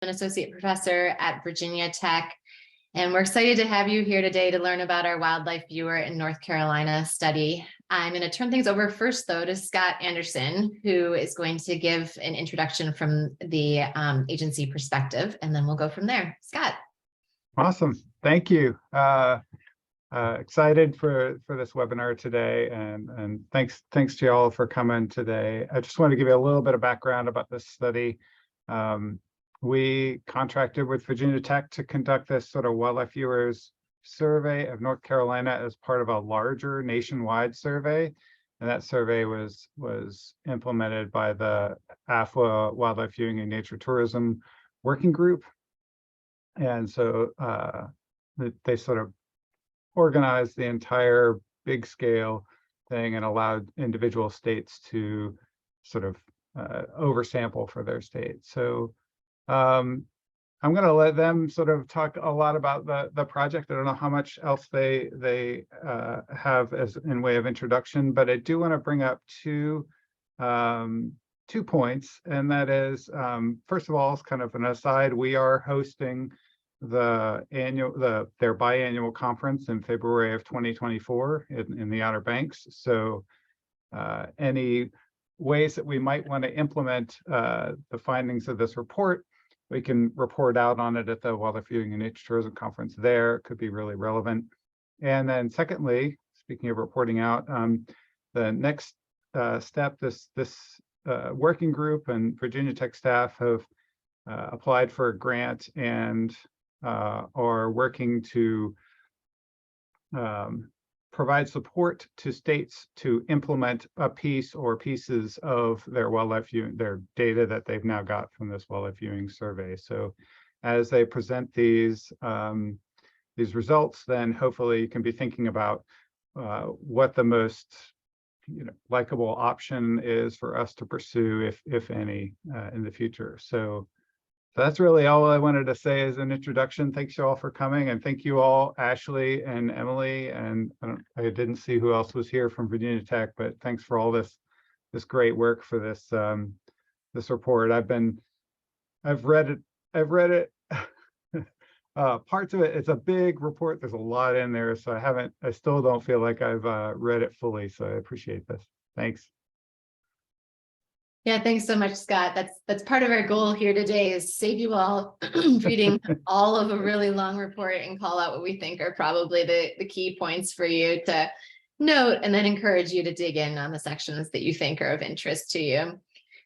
an associate professor at Virginia Tech, and we're excited to have you here today to learn about our wildlife viewer in North Carolina study. I'm going to turn things over first, though, to Scott Anderson, who is going to give an introduction from the agency perspective, and then we'll go from there. Scott. Awesome. Thank you. Excited for this webinar today, and thanks to you all for coming today. I just want to give you a little bit of background about this study. We contracted with Virginia Tech to conduct this sort of wildlife viewers survey of North Carolina as part of a larger nationwide survey, and that survey was implemented by the AFWA Wildlife Viewing and Nature Tourism Working Group. And so they sort of organized the entire big scale thing and allowed individual states to sort of oversample for their state. So I'm going to let them sort of talk a lot about the project. I don't know how much else they have as in way of introduction, but I do want to bring up two points, and that is, first of all, it's kind of an aside, we are hosting their biannual conference in February of 2024 in the Outer Banks. So any ways that we might want to implement the findings of this report, we can report out on it at the Wildlife Viewing and Nature Tourism Conference there. It could be really relevant. And then secondly, speaking of reporting out, the next step, this working group and Virginia Tech staff have applied for a grant and are working to provide support to states to implement a piece or pieces of their wildlife viewing, their data that they've now got from this wildlife viewing survey. So as they present these results, then hopefully you can be thinking about what the most likable option is for us to pursue, if any, in the future. So that's really all I wanted to say as an introduction. Thanks you all for coming, and thank you all, Ashley and Emily, and I didn't see who else was here from Virginia Tech, but thanks for all this great work for this this report. I've read it. Parts of it, it's a big report. There's a lot in there, so I still don't feel like I've read it fully. So I appreciate this. Thanks. Yeah, thanks so much, Scott. That's part of our goal here today, is save you all reading all of a really long report and call out what we think are probably the key points for you to note, and then encourage you to dig in on the sections that you think are of interest to you.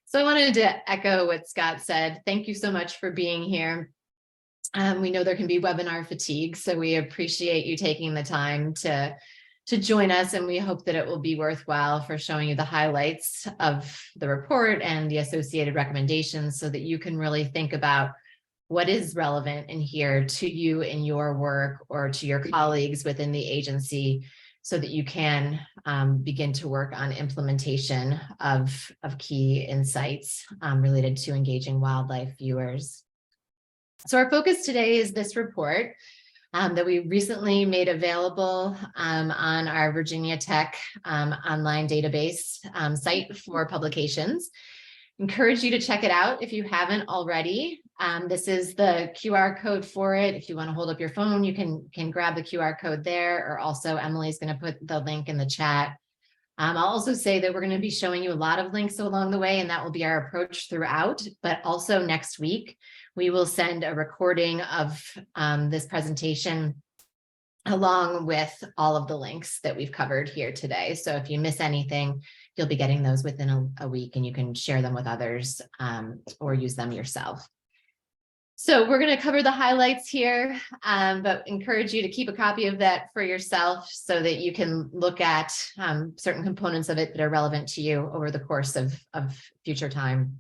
So I wanted to echo what Scott said. Thank you so much for being here. We know there can be webinar fatigue, so we appreciate you taking the time to join us, and we hope that it will be worthwhile for showing you the highlights of the report and the associated recommendations, so that you can really think about what is relevant in here to you in your work or to your colleagues within the agency, so that you can begin to work on implementation of key insights related to engaging wildlife viewers. So our focus today is this report that we recently made available on our Virginia Tech online database site for publications. Encourage you to check it out if you haven't already. This is the QR code for it. If you want to hold up your phone, you can grab the QR code there, or also Emily's going to put the link in the chat. I'll also say that we're going to be showing you a lot of links along the way, and that will be our approach throughout. But also next week, we will send a recording of this presentation along with all of the links that we've covered here today. So if you miss anything, you'll be getting those within a week, and you can share them with others or use them yourself. So we're going to cover the highlights here, but encourage you to keep a copy of that for yourself, so that you can look at certain components of it that are relevant to you over the course of future time.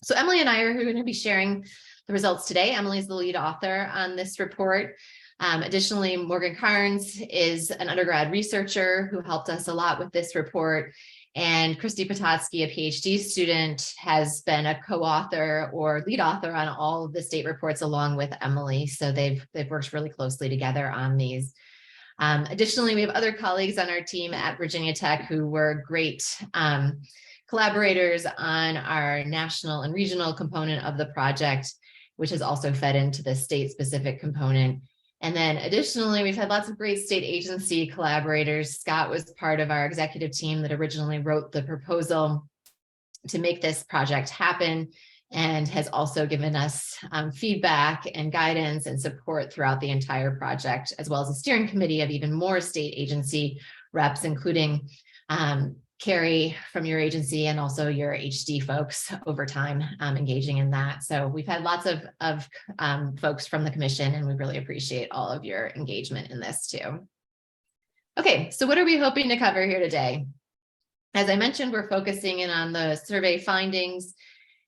So Emily and I are going to be sharing the results today. Emily's the lead author on this report. Additionally, Morgan Carnes is an undergrad researcher who helped us a lot with this report. And Christy Pototsky, a PhD student, has been a co-author or lead author on all of the state reports along with Emily. So they've worked really closely together on these. Additionally, we have other colleagues on our team at Virginia Tech who were great collaborators on our national and regional component of the project. which has also fed into the state-specific component. And then additionally, we've had lots of great state agency collaborators. Scott was part of our executive team that originally wrote the proposal to make this project happen, and has also given us feedback and guidance and support throughout the entire project, as well as a steering committee of even more state agency reps, including Carrie from your agency and also your HD folks over time engaging in that. So we've had lots of folks from the commission, and we really appreciate all of your engagement in this too. Okay, so what are we hoping to cover here today? As I mentioned, we're focusing in on the survey findings,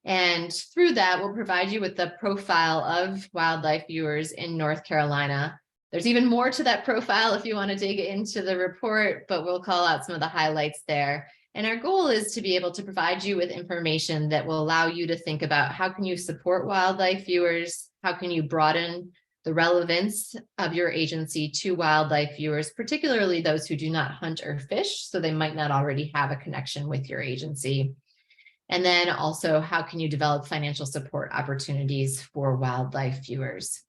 and through that, we'll provide you with the profile of wildlife viewers in North Carolina. There's even more to that profile if you want to dig into the report, but we'll call out some of the highlights there. And our goal is to be able to provide you with information that will allow you to think about how can you support wildlife viewers, how can you broaden the relevance of your agency to wildlife viewers, particularly those who do not hunt or fish, so they might not already have a connection with your agency. And then also, how can you develop financial support opportunities for wildlife viewers?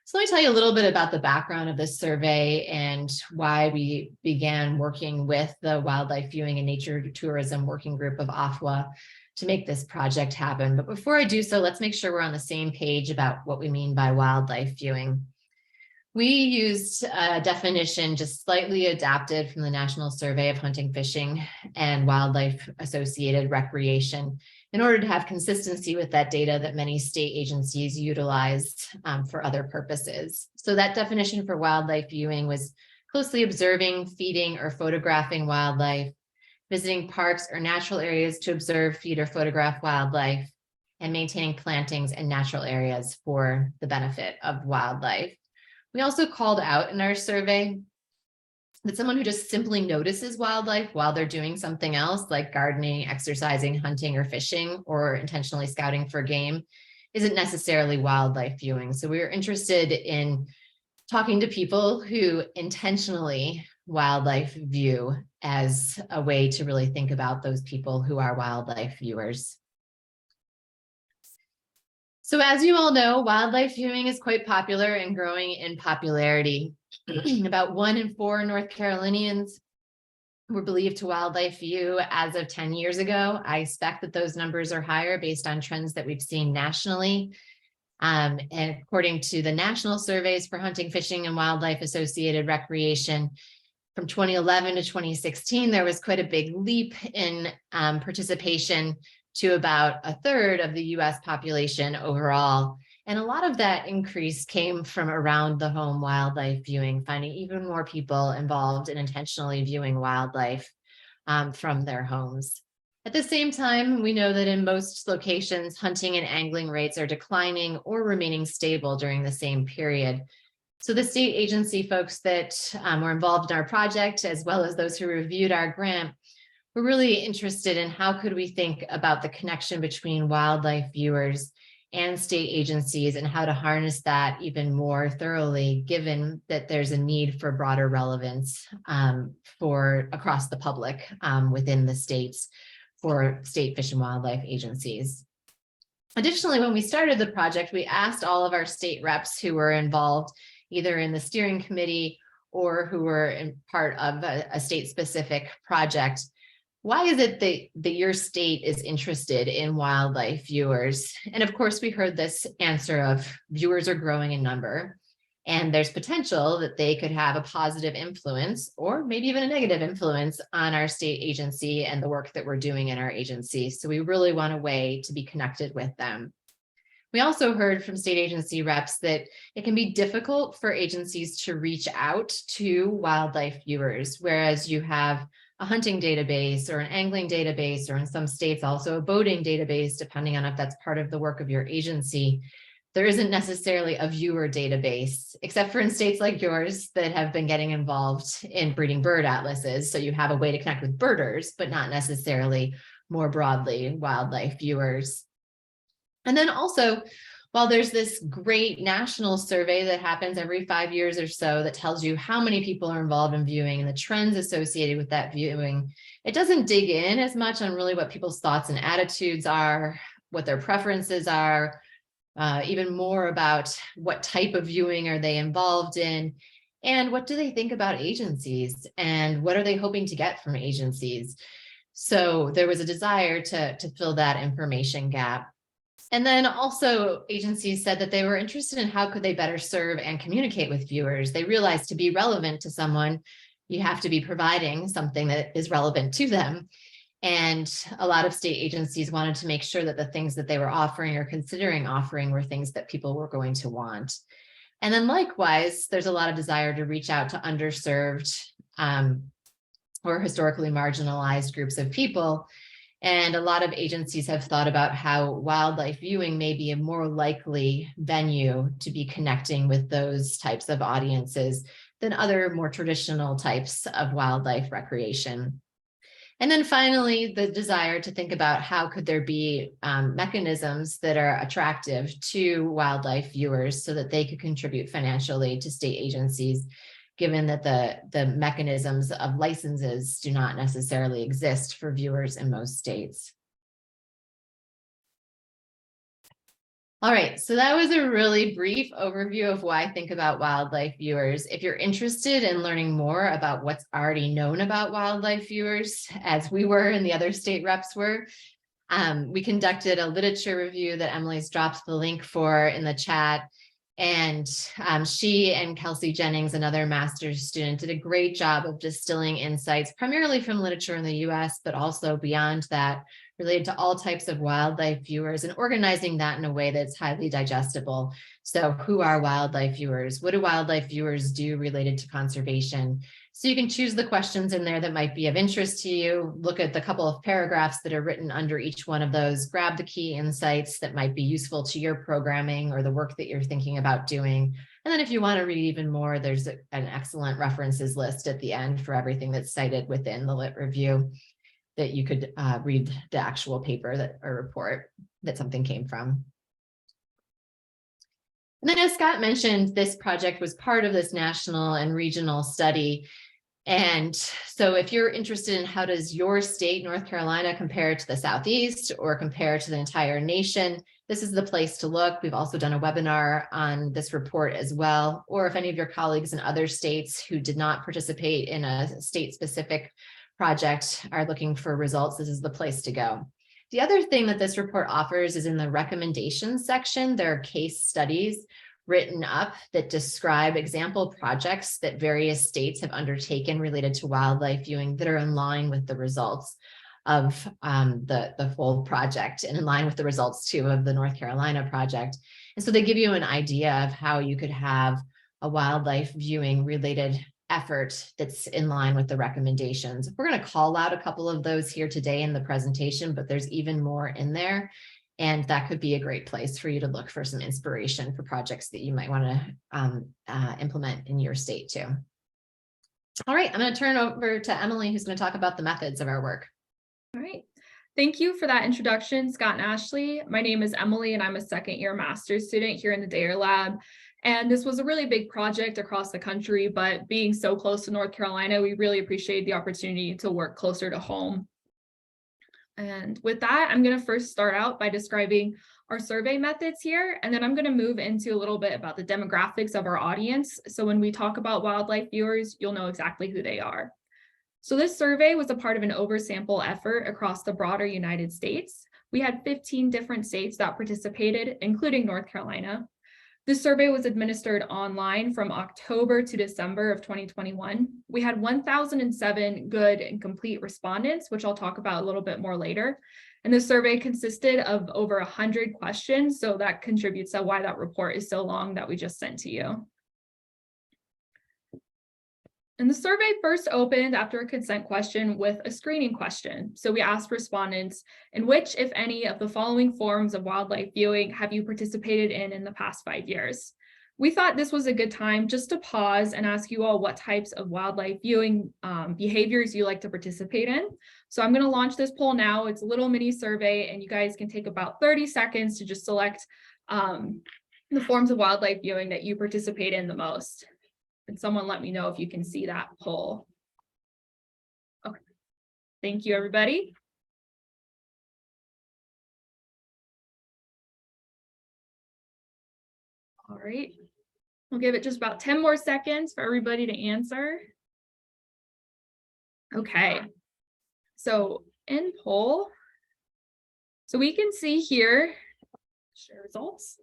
So let me tell you a little bit about the background of this survey and why we began working with the Wildlife Viewing and Nature Tourism Working Group of AFWA to make this project happen. But before I do so, let's make sure we're on the same page about what we mean by wildlife viewing. We used a definition just slightly adapted from the National Survey of Hunting, Fishing, and Wildlife Associated Recreation in order to have consistency with that data that many state agencies utilized for other purposes. So that definition for wildlife viewing was closely observing, feeding, or photographing wildlife, visiting parks or natural areas to observe, feed, or photograph wildlife, and maintaining plantings and natural areas for the benefit of wildlife. We also called out in our survey that someone who just simply notices wildlife while they're doing something else, like gardening, exercising, hunting, or fishing, or intentionally scouting for game, isn't necessarily wildlife viewing. So we were interested in talking to people who intentionally wildlife view as a way to really think about those people who are wildlife viewers. So as you all know, wildlife viewing is quite popular and growing in popularity. About 1 in 4 North Carolinians were believed to wildlife view as of 10 years ago. I expect that those numbers are higher based on trends that we've seen nationally. And according to the national surveys for hunting, fishing, and wildlife associated recreation, from 2011 to 2016, there was quite a big leap in participation to about 1/3 of the US population overall. And a lot of that increase came from around the home wildlife viewing, finding even more people involved in intentionally viewing wildlife from their homes. At the same time, we know that in most locations, hunting and angling rates are declining or remaining stable during the same period. So the state agency folks that were involved in our project, as well as those who reviewed our grant, we're really interested in how could we think about the connection between wildlife viewers and state agencies and how to harness that even more thoroughly, given that there's a need for broader relevance for across the public within the states for state fish and wildlife agencies. Additionally, when we started the project, we asked all of our state reps who were involved either in the steering committee or who were in part of a state-specific project, why is it that your state is interested in wildlife viewers? And of course, we heard this answer of viewers are growing in number, and there's potential that they could have a positive influence or maybe even a negative influence on our state agency and the work that we're doing in our agency. So we really want a way to be connected with them. We also heard from state agency reps that it can be difficult for agencies to reach out to wildlife viewers, whereas you have a hunting database or an angling database, or in some states also a boating database, depending on if that's part of the work of your agency. There isn't necessarily a viewer database, except for in states like yours that have been getting involved in breeding bird atlases. So you have a way to connect with birders, but not necessarily more broadly wildlife viewers. And then also, while there's this great national survey that happens every 5 years or so that tells you how many people are involved in viewing and the trends associated with that viewing, it doesn't dig in as much on really what people's thoughts and attitudes are what their preferences are, even more about what type of viewing are they involved in, and what do they think about agencies, and what are they hoping to get from agencies. So there was a desire to fill that information gap. And then also agencies said that they were interested in how could they better serve and communicate with viewers. They realized to be relevant to someone, you have to be providing something that is relevant to them. And a lot of state agencies wanted to make sure that the things that they were offering or considering offering were things that people were going to want. And then likewise, there's a lot of desire to reach out to underserved or historically marginalized groups of people. And a lot of agencies have thought about how wildlife viewing may be a more likely venue to be connecting with those types of audiences than other more traditional types of wildlife recreation. And then finally, the desire to think about how could there be mechanisms that are attractive to wildlife viewers so that they could contribute financially to state agencies, given that the mechanisms of licenses do not necessarily exist for viewers in most states. All right, so that was a really brief overview of why I think about wildlife viewers. If you're interested in learning more about what's already known about wildlife viewers, as we were and the other state reps were, we conducted a literature review that Emily's dropped the link for in the chat. And she and Kelsey Jennings, another master's student, did a great job of distilling insights, primarily from literature in the US, but also beyond that, related to all types of wildlife viewers, and organizing that in a way that's highly digestible. So who are wildlife viewers? What do wildlife viewers do related to conservation? So you can choose the questions in there that might be of interest to you, look at the couple of paragraphs that are written under each one of those, grab the key insights that might be useful to your programming or the work that you're thinking about doing. And then if you want to read even more, there's an excellent references list at the end for everything that's cited within the lit review that you could read the actual paper that or report that something came from. And then as Scott mentioned, this project was part of this national and regional study. And so if you're interested in how does your state, North Carolina, compare to the Southeast or compare to the entire nation, this is the place to look. We've also done a webinar on this report as well. Or if any of your colleagues in other states who did not participate in a state-specific project are looking for results, this is the place to go. The other thing that this report offers is in the recommendations section, there are case studies written up that describe example projects that various states have undertaken related to wildlife viewing that are in line with the results of the full project and in line with the results too of the North Carolina project. And so they give you an idea of how you could have a wildlife viewing related effort that's in line with the recommendations. We're going to call out a couple of those here today in the presentation, but there's even more in there. And that could be a great place for you to look for some inspiration for projects that you might want to implement in your state too. All right, I'm going to turn over to Emily, who's going to talk about the methods of our work. All right. Thank you for that introduction, Scott and Ashley. My name is Emily, and I'm a second-year master's student here in the Dare Lab. And this was a really big project across the country, but being so close to North Carolina, we really appreciate the opportunity to work closer to home. And with that, I'm going to first start out by describing our survey methods here, and then I'm going to move into a little bit about the demographics of our audience. So when we talk about wildlife viewers, you'll know exactly who they are. So this survey was a part of an oversample effort across the broader United States. We had 15 different states that participated, including North Carolina. This survey was administered online from October to December of 2021. We had 1,007 good and complete respondents, which I'll talk about a little bit more later. And the survey consisted of over 100 questions, so that contributes to why that report is so long that we just sent to you. And the survey first opened after a consent question with a screening question. So we asked respondents, in which, if any, of the following forms of wildlife viewing have you participated in the past 5 years? We thought this was a good time just to pause and ask you all what types of wildlife viewing behaviors you like to participate in. So I'm going to launch this poll now. It's a little mini survey, and you guys can take about 30 seconds to just select the forms of wildlife viewing that you participate in the most. And someone let me know if you can see that poll. Okay, thank you, everybody. All right. We'll give it just about 10 more seconds for everybody to answer. Okay. So in poll, so we can see here, share results.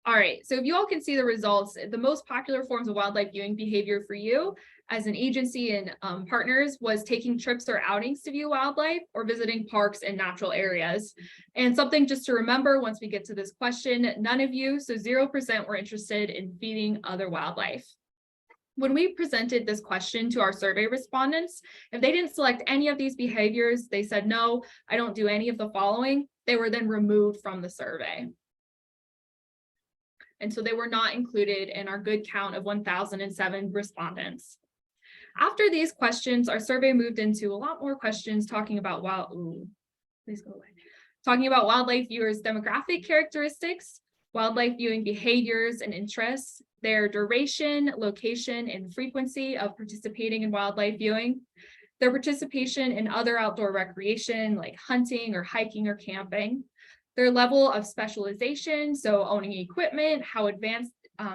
All right, so if you all can see the results, the most popular forms of wildlife viewing behavior for you as an agency and partners was taking trips or outings to view wildlife or visiting parks and natural areas. And something just to remember once we get to this question, none of you, so 0% were interested in feeding other wildlife. When we presented this question to our survey respondents, if they didn't select any of these behaviors, they said, no, I don't do any of the following, they were then removed from the survey. And so they were not included in our good count of 1,007 respondents. After these questions, our survey moved into a lot more questions talking about talking about wildlife viewers' demographic characteristics, wildlife viewing behaviors and interests, their duration, location, and frequency of participating in wildlife viewing, their participation in other outdoor recreation like hunting or hiking or camping, their level of specialization, so owning equipment, how advanced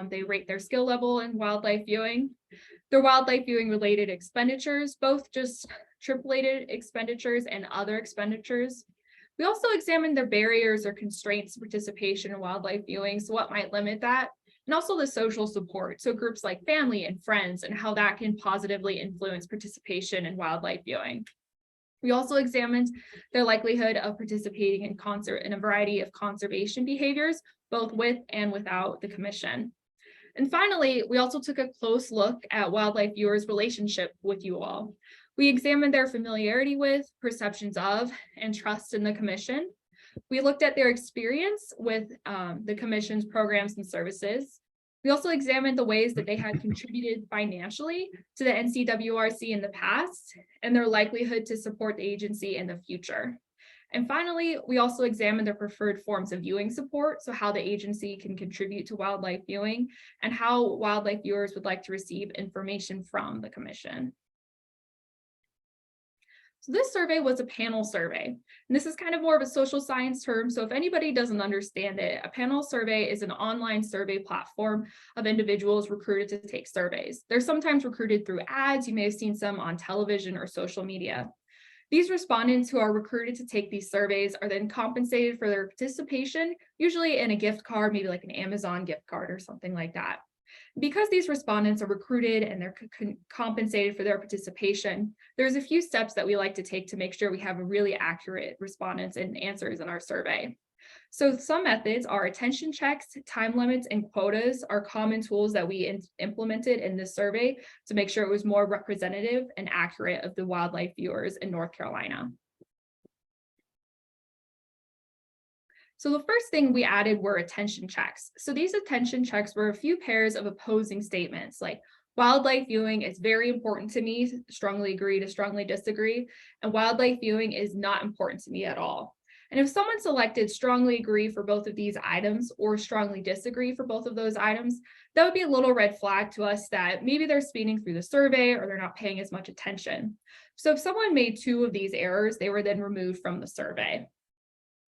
they rate their skill level in wildlife viewing, their wildlife viewing related expenditures, both just trip-related expenditures and other expenditures. We also examined their barriers or constraints to participation in wildlife viewing, so what might limit that, and also the social support, so groups like family and friends and how that can positively influence participation in wildlife viewing. We also examined their likelihood of participating in a variety of conservation behaviors, both with and without the commission. And finally, we also took a close look at wildlife viewers' relationship with you all. We examined their familiarity with, perceptions of, and trust in the commission. We looked at their experience with the commission's programs and services. We also examined the ways that they had contributed financially to the NCWRC in the past and their likelihood to support the agency in the future. And finally, we also examined their preferred forms of viewing support, so how the agency can contribute to wildlife viewing and how wildlife viewers would like to receive information from the commission. So this survey was a panel survey, and this is kind of more of a social science term. So if anybody doesn't understand it, a panel survey is an online survey platform of individuals recruited to take surveys. They're sometimes recruited through ads. You may have seen some on television or social media. These respondents who are recruited to take these surveys are then compensated for their participation, usually in a gift card, maybe like an Amazon gift card or something like that. Because these respondents are recruited and they're compensated for their participation, there's a few steps that we like to take to make sure we have a really accurate respondents and answers in our survey. So some methods are attention checks, time limits, and quotas are common tools that we implemented in this survey to make sure it was more representative and accurate of the wildlife viewers in North Carolina. So the first thing we added were attention checks. So these attention checks were a few pairs of opposing statements like, wildlife viewing is very important to me, strongly agree to strongly disagree, and wildlife viewing is not important to me at all. And if someone selected strongly agree for both of these items or strongly disagree for both of those items, that would be a little red flag to us that maybe they're speeding through the survey or they're not paying as much attention. So if someone made 2 of these errors, they were then removed from the survey.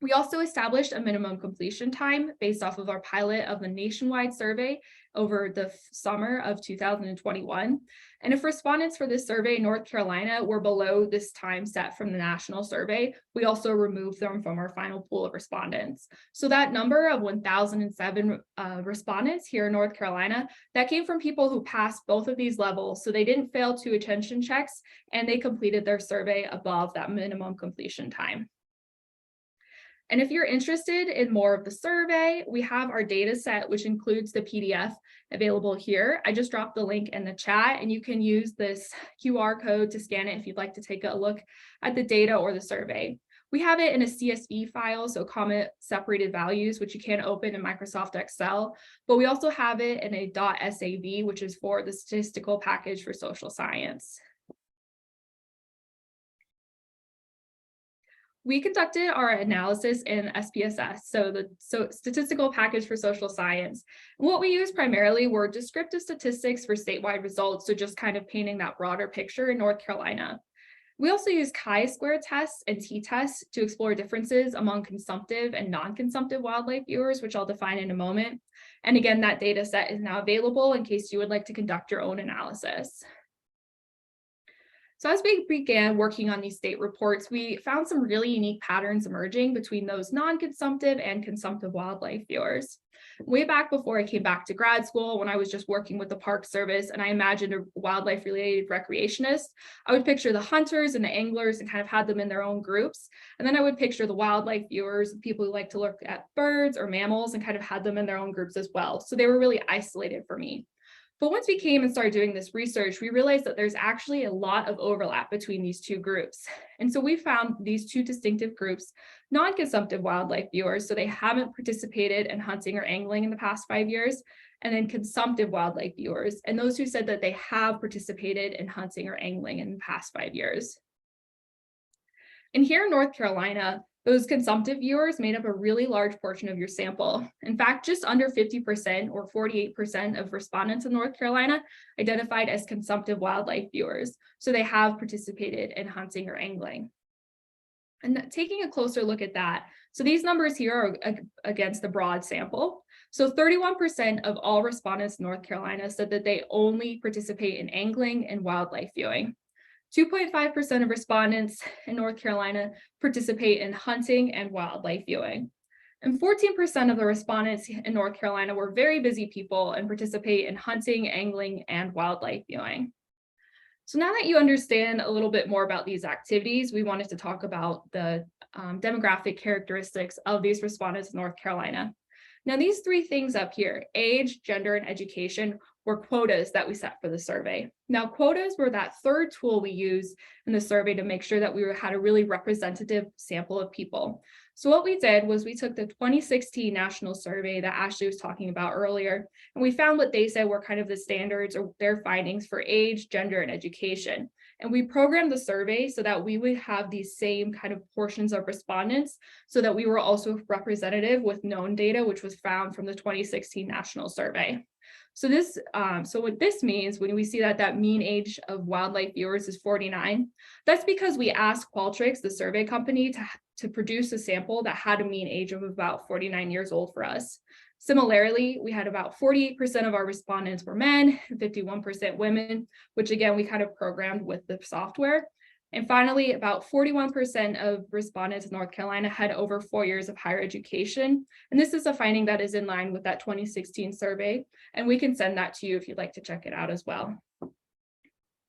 We also established a minimum completion time based off of our pilot of the nationwide survey over the summer of 2021. And if respondents for this survey in North Carolina were below this time set from the national survey, we also removed them from our final pool of respondents. So that number of 1,007 respondents here in North Carolina, that came from people who passed both of these levels. So they didn't fail 2 attention checks and they completed their survey above that minimum completion time. And if you're interested in more of the survey, we have our data set, which includes the PDF available here. I just dropped the link in the chat and you can use this QR code to scan it if you'd like to take a look at the data or the survey. We have it in a CSV file, so comma separated values, which you can open in Microsoft Excel, but we also have it in a .sav, which is for the statistical package for social science. We conducted our analysis in SPSS, so the statistical package for social science. And what we used primarily were descriptive statistics for statewide results, so just kind of painting that broader picture in North Carolina. We also use chi-square tests and t-tests to explore differences among consumptive and non-consumptive wildlife viewers, which I'll define in a moment. And again, that data set is now available in case you would like to conduct your own analysis. So as we began working on these state reports, we found some really unique patterns emerging between those non-consumptive and consumptive wildlife viewers. Way back before I came back to grad school, when I was just working with the Park Service and I imagined a wildlife-related recreationist, I would picture the hunters and the anglers and kind of had them in their own groups. And then I would picture the wildlife viewers, people who like to look at birds or mammals, and kind of had them in their own groups as well. So they were really isolated for me. But once we came and started doing this research, we realized that there's actually a lot of overlap between these two groups. And so we found these two distinctive groups, non-consumptive wildlife viewers, so they haven't participated in hunting or angling in the past 5 years, and then consumptive wildlife viewers, and those who said that they have participated in hunting or angling in the past 5 years. And here in North Carolina, those consumptive viewers made up a really large portion of your sample. In fact, just under 50% or 48% of respondents in North Carolina identified as consumptive wildlife viewers. So they have participated in hunting or angling. And taking a closer look at that, so these numbers here are against the broad sample. So 31% of all respondents in North Carolina said that they only participate in angling and wildlife viewing. 2.5% of respondents in North Carolina participate in hunting and wildlife viewing. And 14% of the respondents in North Carolina were very busy people and participate in hunting, angling, and wildlife viewing. So now that you understand a little bit more about these activities, we wanted to talk about the demographic characteristics of these respondents in North Carolina. Now, these three things up here, age, gender, and education, were quotas that we set for the survey. Now, quotas were that third tool we use in the survey to make sure that we had a really representative sample of people. So what we did was we took the 2016 national survey that Ashley was talking about earlier, and we found what they said were kind of the standards or their findings for age, gender, and education. And we programmed the survey so that we would have these same kind of portions of respondents so that we were also representative with known data, which was found from the 2016 national survey. So what this means when we see that mean age of wildlife viewers is 49, that's because we asked Qualtrics, the survey company, to produce a sample that had a mean age of about 49 years old for us. Similarly, we had about 48% of our respondents were men, 51% women, which again, we kind of programmed with the software. And finally, about 41% of respondents in North Carolina had over 4 years of higher education. And this is a finding that is in line with that 2016 survey. And we can send that to you if you'd like to check it out as well.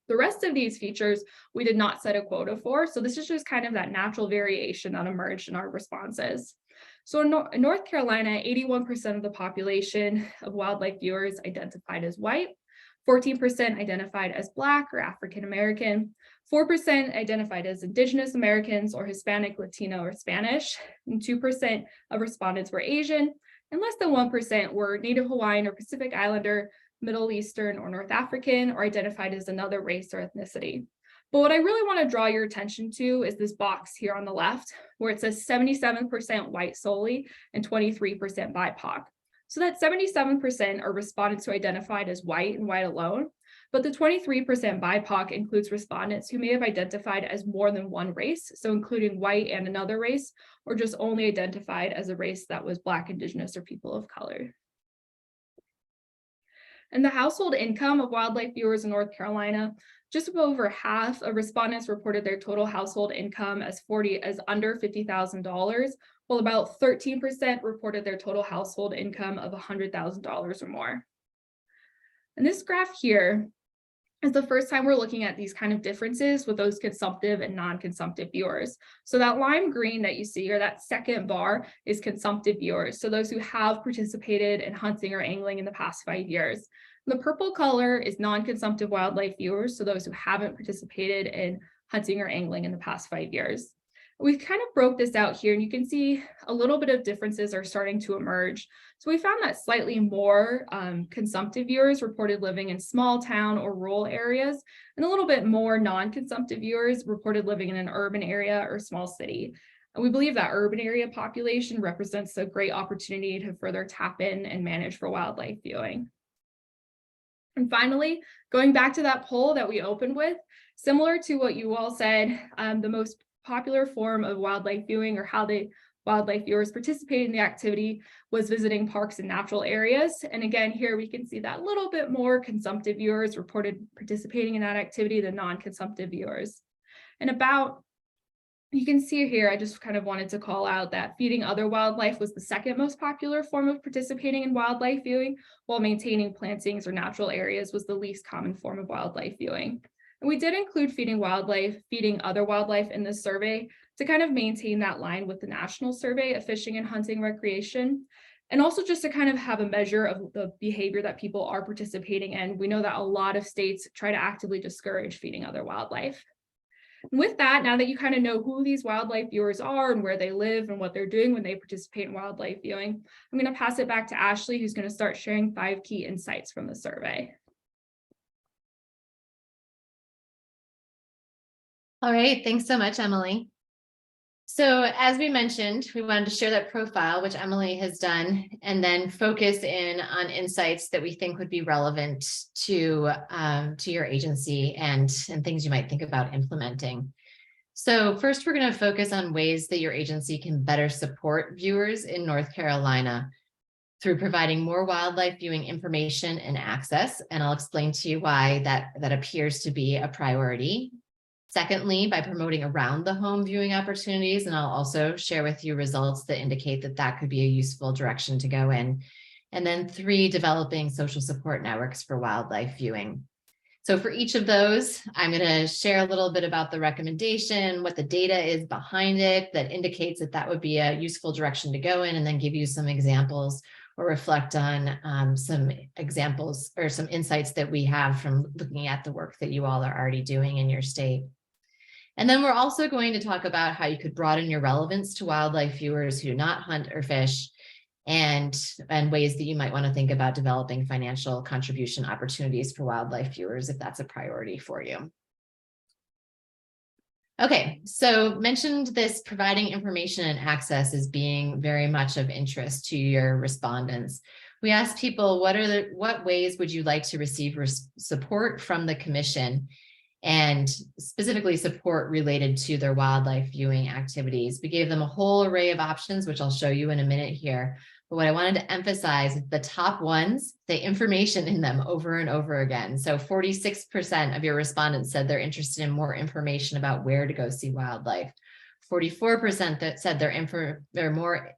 The rest of these features, we did not set a quota for. So this is just kind of that natural variation that emerged in our responses. So in North Carolina, 81% of the population of wildlife viewers identified as white, 14% identified as Black or African American, 4% identified as Indigenous Americans or Hispanic, Latino, or Spanish, and 2% of respondents were Asian, and less than 1% were Native Hawaiian or Pacific Islander, Middle Eastern or North African, or identified as another race or ethnicity. But what I really want to draw your attention to is this box here on the left, where it says 77% white solely and 23% BIPOC. So that 77% are respondents who identified as white and white alone, but the 23% BIPOC includes respondents who may have identified as more than one race, so including white and another race, or just only identified as a race that was Black, Indigenous, or people of color. And the household income of wildlife viewers in North Carolina, just over half of respondents reported their total household income as under $50,000, while about 13% reported their total household income of $100,000 or more. And this graph here is the first time we're looking at these kind of differences with those consumptive and non-consumptive viewers. So that lime green that you see, or that second bar, is consumptive viewers. So those who have participated in hunting or angling in the past 5 years. The purple color is non-consumptive wildlife viewers, so those who haven't participated in hunting or angling in the past 5 years. We kind of broke this out here, and you can see a little bit of differences are starting to emerge. So we found that slightly more consumptive viewers reported living in small town or rural areas, and a little bit more non-consumptive viewers reported living in an urban area or small city. And we believe that urban area population represents a great opportunity to further tap in and manage for wildlife viewing. And finally, going back to that poll that we opened with, Similar to what you all said, the most popular form of wildlife viewing, or how wildlife viewers participate in the activity, was visiting parks and natural areas. And again, here we can see that a little bit more consumptive viewers reported participating in that activity than non-consumptive viewers. And you can see here, I just kind of wanted to call out that feeding other wildlife was the second most popular form of participating in wildlife viewing, while maintaining plantings or natural areas was the least common form of wildlife viewing. And we did include feeding other wildlife in this survey to kind of maintain that line with the national survey of fishing and hunting recreation, and also just to kind of have a measure of the behavior that people are participating in. We know that a lot of states try to actively discourage feeding other wildlife. And with that, now that you kind of know who these wildlife viewers are and where they live and what they're doing when they participate in wildlife viewing, I'm going to pass it back to Ashley, who's going to start sharing 5 key insights from the survey. All right, thanks so much, Emily. So as we mentioned, we wanted to share that profile, which Emily has done, and then focus in on insights that we think would be relevant to your agency and things you might think about implementing. So first, we're going to focus on ways that your agency can better support viewers in North Carolina through providing more wildlife viewing information and access. And I'll explain to you why that appears to be a priority. Secondly, by promoting around the home viewing opportunities, and I'll also share with you results that indicate that could be a useful direction to go in. And then 3, developing social support networks for wildlife viewing. So for each of those, I'm going to share a little bit about the recommendation, what the data is behind it that indicates that would be a useful direction to go in, and then give you some examples or reflect on some examples or some insights that we have from looking at the work that you all are already doing in your state. And then we're also going to talk about how you could broaden your relevance to wildlife viewers who do not hunt or fish, and ways that you might want to think about developing financial contribution opportunities for wildlife viewers if that's a priority for you. Okay, so mentioned this providing information and access as being very much of interest to your respondents. We asked people, what ways would you like to receive support from the commission, and specifically support related to their wildlife viewing activities? We gave them a whole array of options, which I'll show you in a minute here. But what I wanted to emphasize is the top ones, the information in them over and over again. So 46% of your respondents said they're interested in more information about where to go see wildlife. 44% that said they're more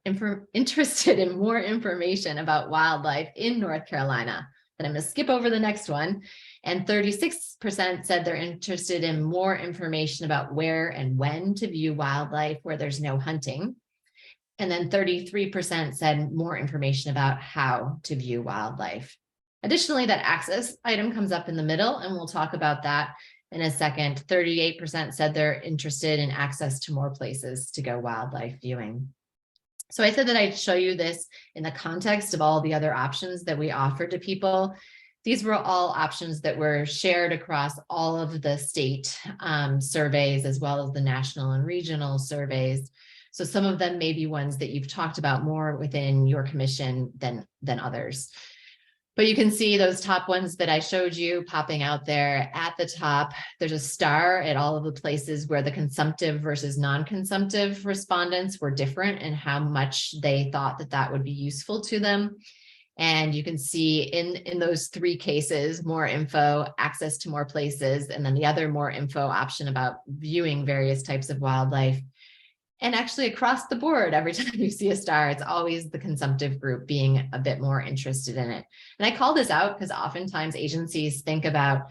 interested in more information about wildlife in North Carolina. Then I'm going to skip over the next one. And 36% said they're interested in more information about where and when to view wildlife where there's no hunting. And then 33% said more information about how to view wildlife. Additionally, that access item comes up in the middle, and we'll talk about that in a second. 38% said they're interested in access to more places to go wildlife viewing. So I said that I'd show you this in the context of all the other options that we offered to people. These were all options that were shared across all of the state surveys, as well as the national and regional surveys. So some of them may be ones that you've talked about more within your commission than others. But you can see those top ones that I showed you popping out there at the top. There's a star at all of the places where the consumptive versus non-consumptive respondents were different and how much they thought that would be useful to them. And you can see in those 3 cases, more info, access to more places, and then the other more info option about viewing various types of wildlife. And actually across the board, every time you see a star, it's always the consumptive group being a bit more interested in it. And I call this out because oftentimes agencies think about,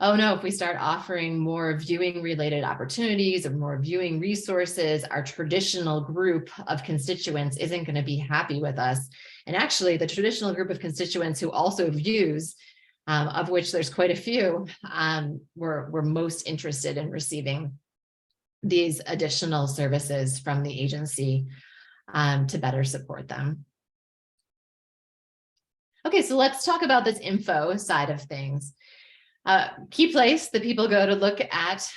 oh no, if we start offering more viewing related opportunities or more viewing resources, our traditional group of constituents isn't going to be happy with us. And actually the traditional group of constituents who also views, of which there's quite a few, were most interested in receiving these additional services from the agency to better support them. Okay, so let's talk about this info side of things. Key place that people go to look at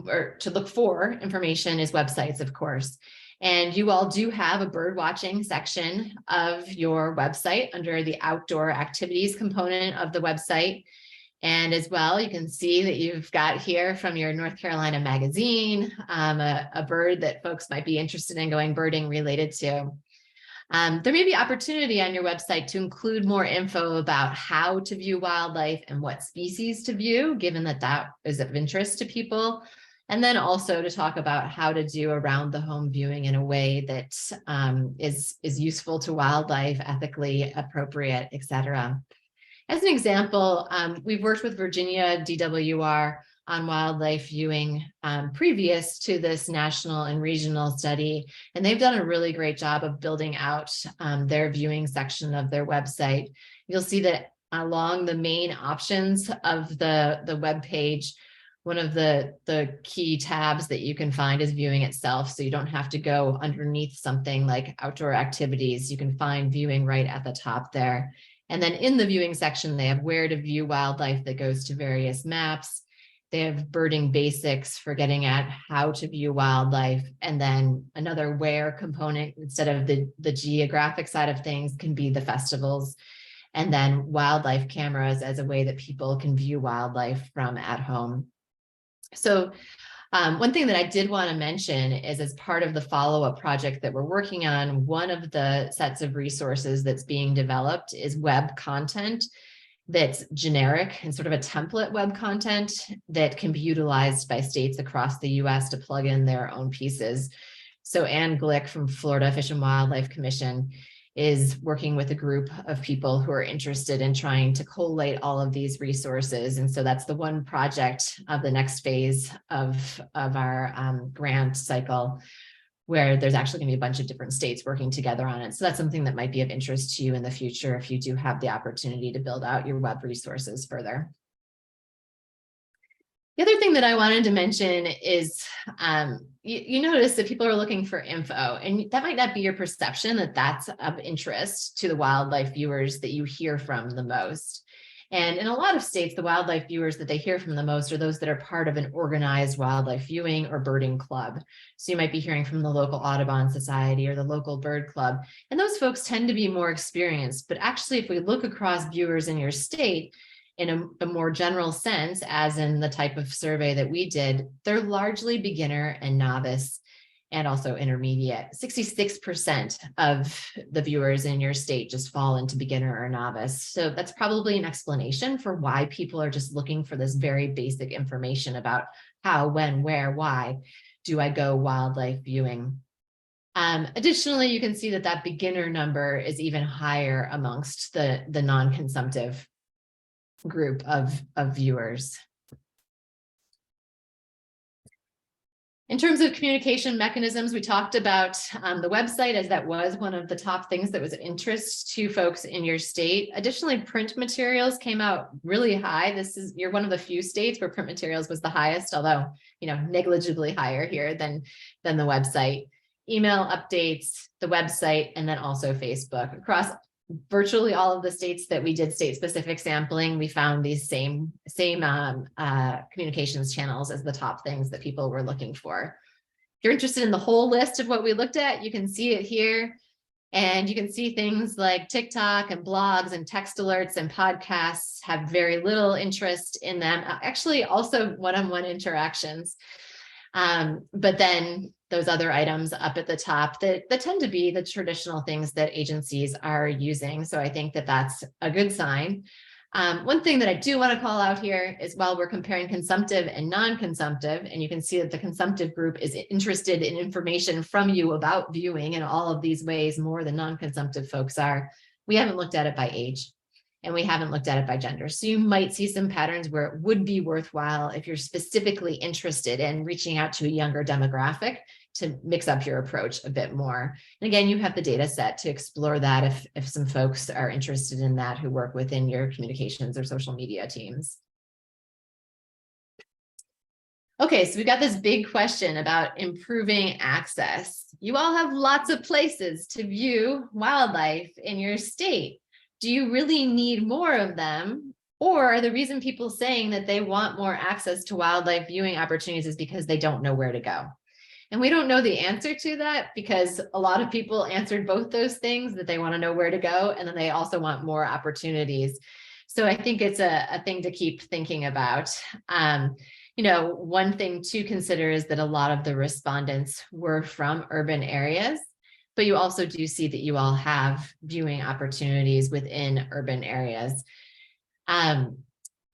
or to look for information is websites, of course. And you all do have a bird watching section of your website under the outdoor activities component of the website. And as well, you can see that you've got here from your North Carolina magazine, a bird that folks might be interested in going birding related to. There may be opportunity on your website to include more info about how to view wildlife and what species to view, given that that is of interest to people. And then also to talk about how to do around the home viewing in a way that is useful to wildlife, ethically appropriate, et cetera. As an example, we've worked with Virginia DWR on wildlife viewing previous to this national and regional study, and they've done a really great job of building out their viewing section of their website. You'll see that along the main options of the web page, one of the key tabs that you can find is viewing itself. So you don't have to go underneath something like outdoor activities. You can find viewing right at the top there. And then in the viewing section, they have where to view wildlife that goes to various maps. They have birding basics for getting at how to view wildlife. And then another where component instead of the geographic side of things can be the festivals. And then wildlife cameras as a way that people can view wildlife from at home. So one thing that I did want to mention is as part of the follow-up project that we're working on, one of the sets of resources that's being developed is web content that's generic and sort of a template web content that can be utilized by states across the US to plug in their own pieces. So Ann Glick from Florida Fish and Wildlife Commission is working with a group of people who are interested in trying to collate all of these resources. And so that's the one project of the next phase of our grant cycle, where there's actually going to be a bunch of different states working together on it. So that's something that might be of interest to you in the future if you do have the opportunity to build out your web resources further. The other thing that I wanted to mention is you notice that people are looking for info, and that might not be your perception that that's of interest to the wildlife viewers that you hear from the most. And in a lot of states, the wildlife viewers that they hear from the most are those that are part of an organized wildlife viewing or birding club. So you might be hearing from the local Audubon Society or the local bird club. And those folks tend to be more experienced. But actually, if we look across viewers in your state, in a more general sense, as in the type of survey that we did, they're largely beginner and novice and also intermediate. 66% of the viewers in your state just fall into beginner or novice. So that's probably an explanation for why people are just looking for this very basic information about how, when, where, why do I go wildlife viewing. Additionally, you can see that that beginner number is even higher amongst the non-consumptive group of viewers. In terms of communication mechanisms, we talked about the website, as that was one of the top things that was of interest to folks in your state. Additionally, print materials came out really high. You're one of the few states where print materials was the highest, although negligibly higher here than the website. Email updates, the website, and then also Facebook. Across virtually all of the states that we did state-specific sampling, we found these same communications channels as the top things that people were looking for. If you're interested in the whole list of what we looked at, you can see it here. And you can see things like TikTok and blogs and text alerts and podcasts have very little interest in them. Actually, also one-on-one interactions. But then those other items up at the top that tend to be the traditional things that agencies are using. So I think that that's a good sign. One thing that I do want to call out here is while we're comparing consumptive and non-consumptive, and you can see that the consumptive group is interested in information from you about viewing in all of these ways more than non-consumptive folks are, we haven't looked at it by age. And we haven't looked at it by gender. So you might see some patterns where it would be worthwhile if you're specifically interested in reaching out to a younger demographic to mix up your approach a bit more. And again, you have the data set to explore that if some folks are interested in that who work within your communications or social media teams. Okay, so we've got this big question about improving access. You all have lots of places to view wildlife in your state. Do you really need more of them? Or are the reason people saying that they want more access to wildlife viewing opportunities is because they don't know where to go? And we don't know the answer to that because a lot of people answered both those things, that they want to know where to go, and then they also want more opportunities. So I think it's a thing to keep thinking about. One thing to consider is that a lot of the respondents were from urban areas, but you also do see that you all have viewing opportunities within urban areas. And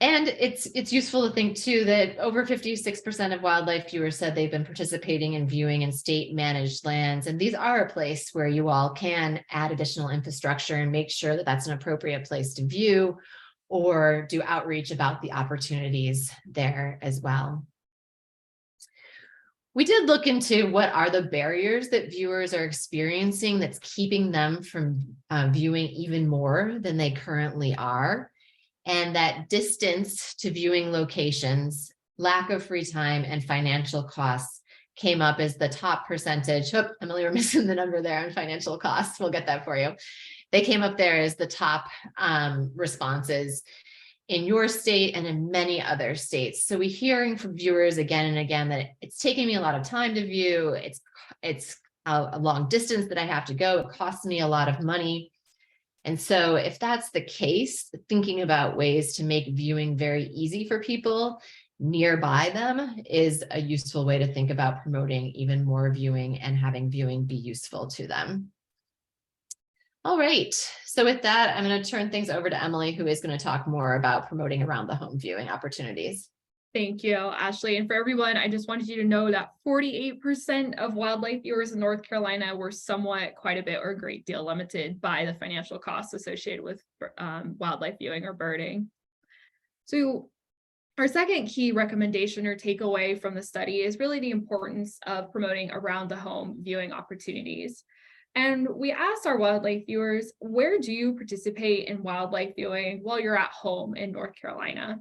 it's useful to think too that over 56% of wildlife viewers said they've been participating in viewing in state managed lands. And these are a place where you all can add additional infrastructure and make sure that that's an appropriate place to view or do outreach about the opportunities there as well. We did look into what are the barriers that viewers are experiencing that's keeping them from viewing even more than they currently are. And that distance to viewing locations, lack of free time, and financial costs came up as the top percentage. Oh, Emily, we're missing the number there on financial costs. We'll get that for you. They came up there as the top responses in your state and in many other states. So we're hearing from viewers again and again that it's taking me a lot of time to view. It's a long distance that I have to go. It costs me a lot of money. And so if that's the case, thinking about ways to make viewing very easy for people nearby them is a useful way to think about promoting even more viewing and having viewing be useful to them. All right, so with that, I'm going to turn things over to Emily, who is going to talk more about promoting around the home viewing opportunities. Thank you, Ashley. And for everyone, I just wanted you to know that 48% of wildlife viewers in North Carolina were somewhat, quite a bit, or a great deal limited by the financial costs associated with wildlife viewing or birding. So our second key recommendation or takeaway from the study is really the importance of promoting around the home viewing opportunities. And we asked our wildlife viewers, where do you participate in wildlife viewing while you're at home in North Carolina?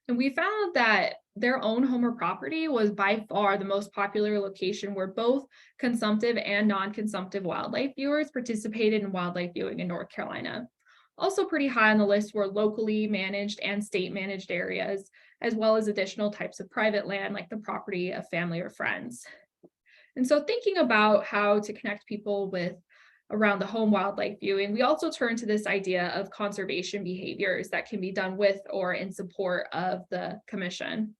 And we found that their own home or property was by far the most popular location where both consumptive and non-consumptive wildlife viewers participated in wildlife viewing in North Carolina. Also pretty high on the list were locally managed and state managed areas, as well as additional types of private land like the property of family or friends. And so thinking about how to connect people with around the home wildlife viewing, we also turn to this idea of conservation behaviors that can be done with or in support of the commission.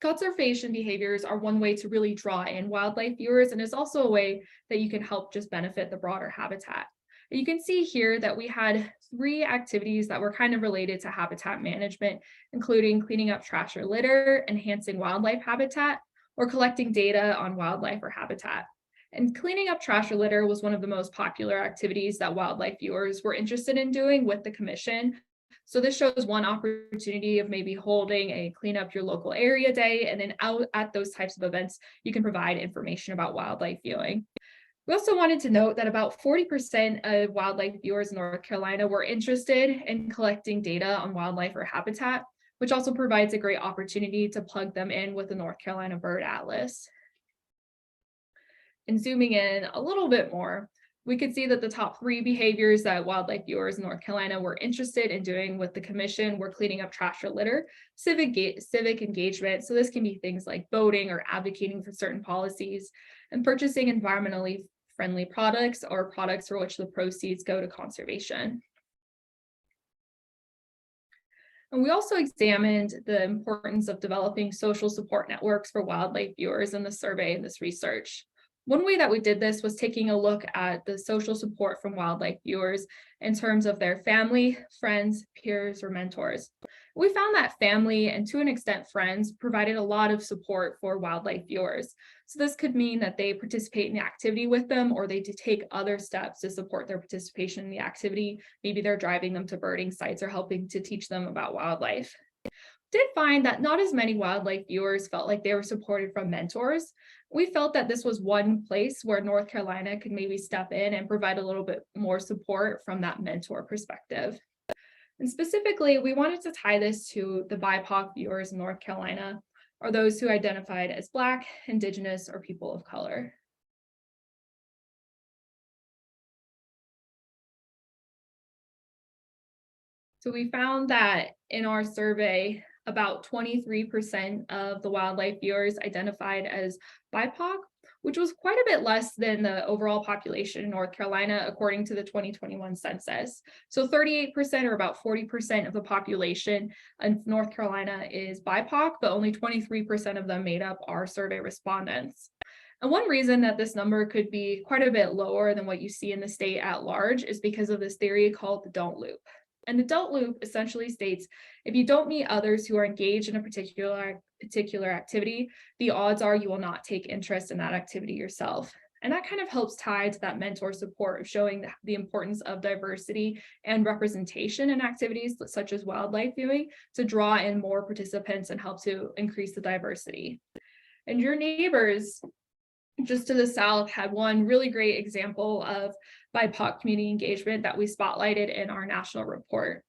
Conservation behaviors are one way to really draw in wildlife viewers, and it's also a way that you can help just benefit the broader habitat. And you can see here that we had 3 activities that were kind of related to habitat management, including cleaning up trash or litter, enhancing wildlife habitat, or collecting data on wildlife or habitat. And cleaning up trash or litter was one of the most popular activities that wildlife viewers were interested in doing with the commission. So this shows one opportunity of maybe holding a clean up your local area day, and then out at those types of events, you can provide information about wildlife viewing. We also wanted to note that about 40% of wildlife viewers in North Carolina were interested in collecting data on wildlife or habitat, which also provides a great opportunity to plug them in with the North Carolina Bird Atlas. And zooming in a little bit more, we could see that the top 3 behaviors that wildlife viewers in North Carolina were interested in doing with the commission were cleaning up trash or litter, civic engagement. So this can be things like voting or advocating for certain policies, and purchasing environmentally friendly products or products for which the proceeds go to conservation. And we also examined the importance of developing social support networks for wildlife viewers in the survey and this research. One way that we did this was taking a look at the social support from wildlife viewers in terms of their family, friends, peers, or mentors. We found that family and to an extent friends provided a lot of support for wildlife viewers. So this could mean that they participate in the activity with them, or they take other steps to support their participation in the activity. Maybe they're driving them to birding sites or helping to teach them about wildlife. Did find that not as many wildlife viewers felt like they were supported from mentors. We felt that this was one place where North Carolina could maybe step in and provide a little bit more support from that mentor perspective. And specifically, we wanted to tie this to the BIPOC viewers in North Carolina, or those who identified as Black, Indigenous, or people of color. So we found that in our survey, about 23% of the wildlife viewers identified as BIPOC, which was quite a bit less than the overall population in North Carolina, according to the 2021 census. So 38% or about 40% of the population in North Carolina is BIPOC, but only 23% of them made up our survey respondents. And one reason that this number could be quite a bit lower than what you see in the state at large is because of this theory called the don't loop. And the don't loop essentially states, if you don't meet others who are engaged in a particular activity, the odds are you will not take interest in that activity yourself. And that kind of helps tie to that mentor support of showing the importance of diversity and representation in activities such as wildlife viewing to draw in more participants and help to increase the diversity. And your neighbors just to the south had one really great example of BIPOC community engagement that we spotlighted in our national report.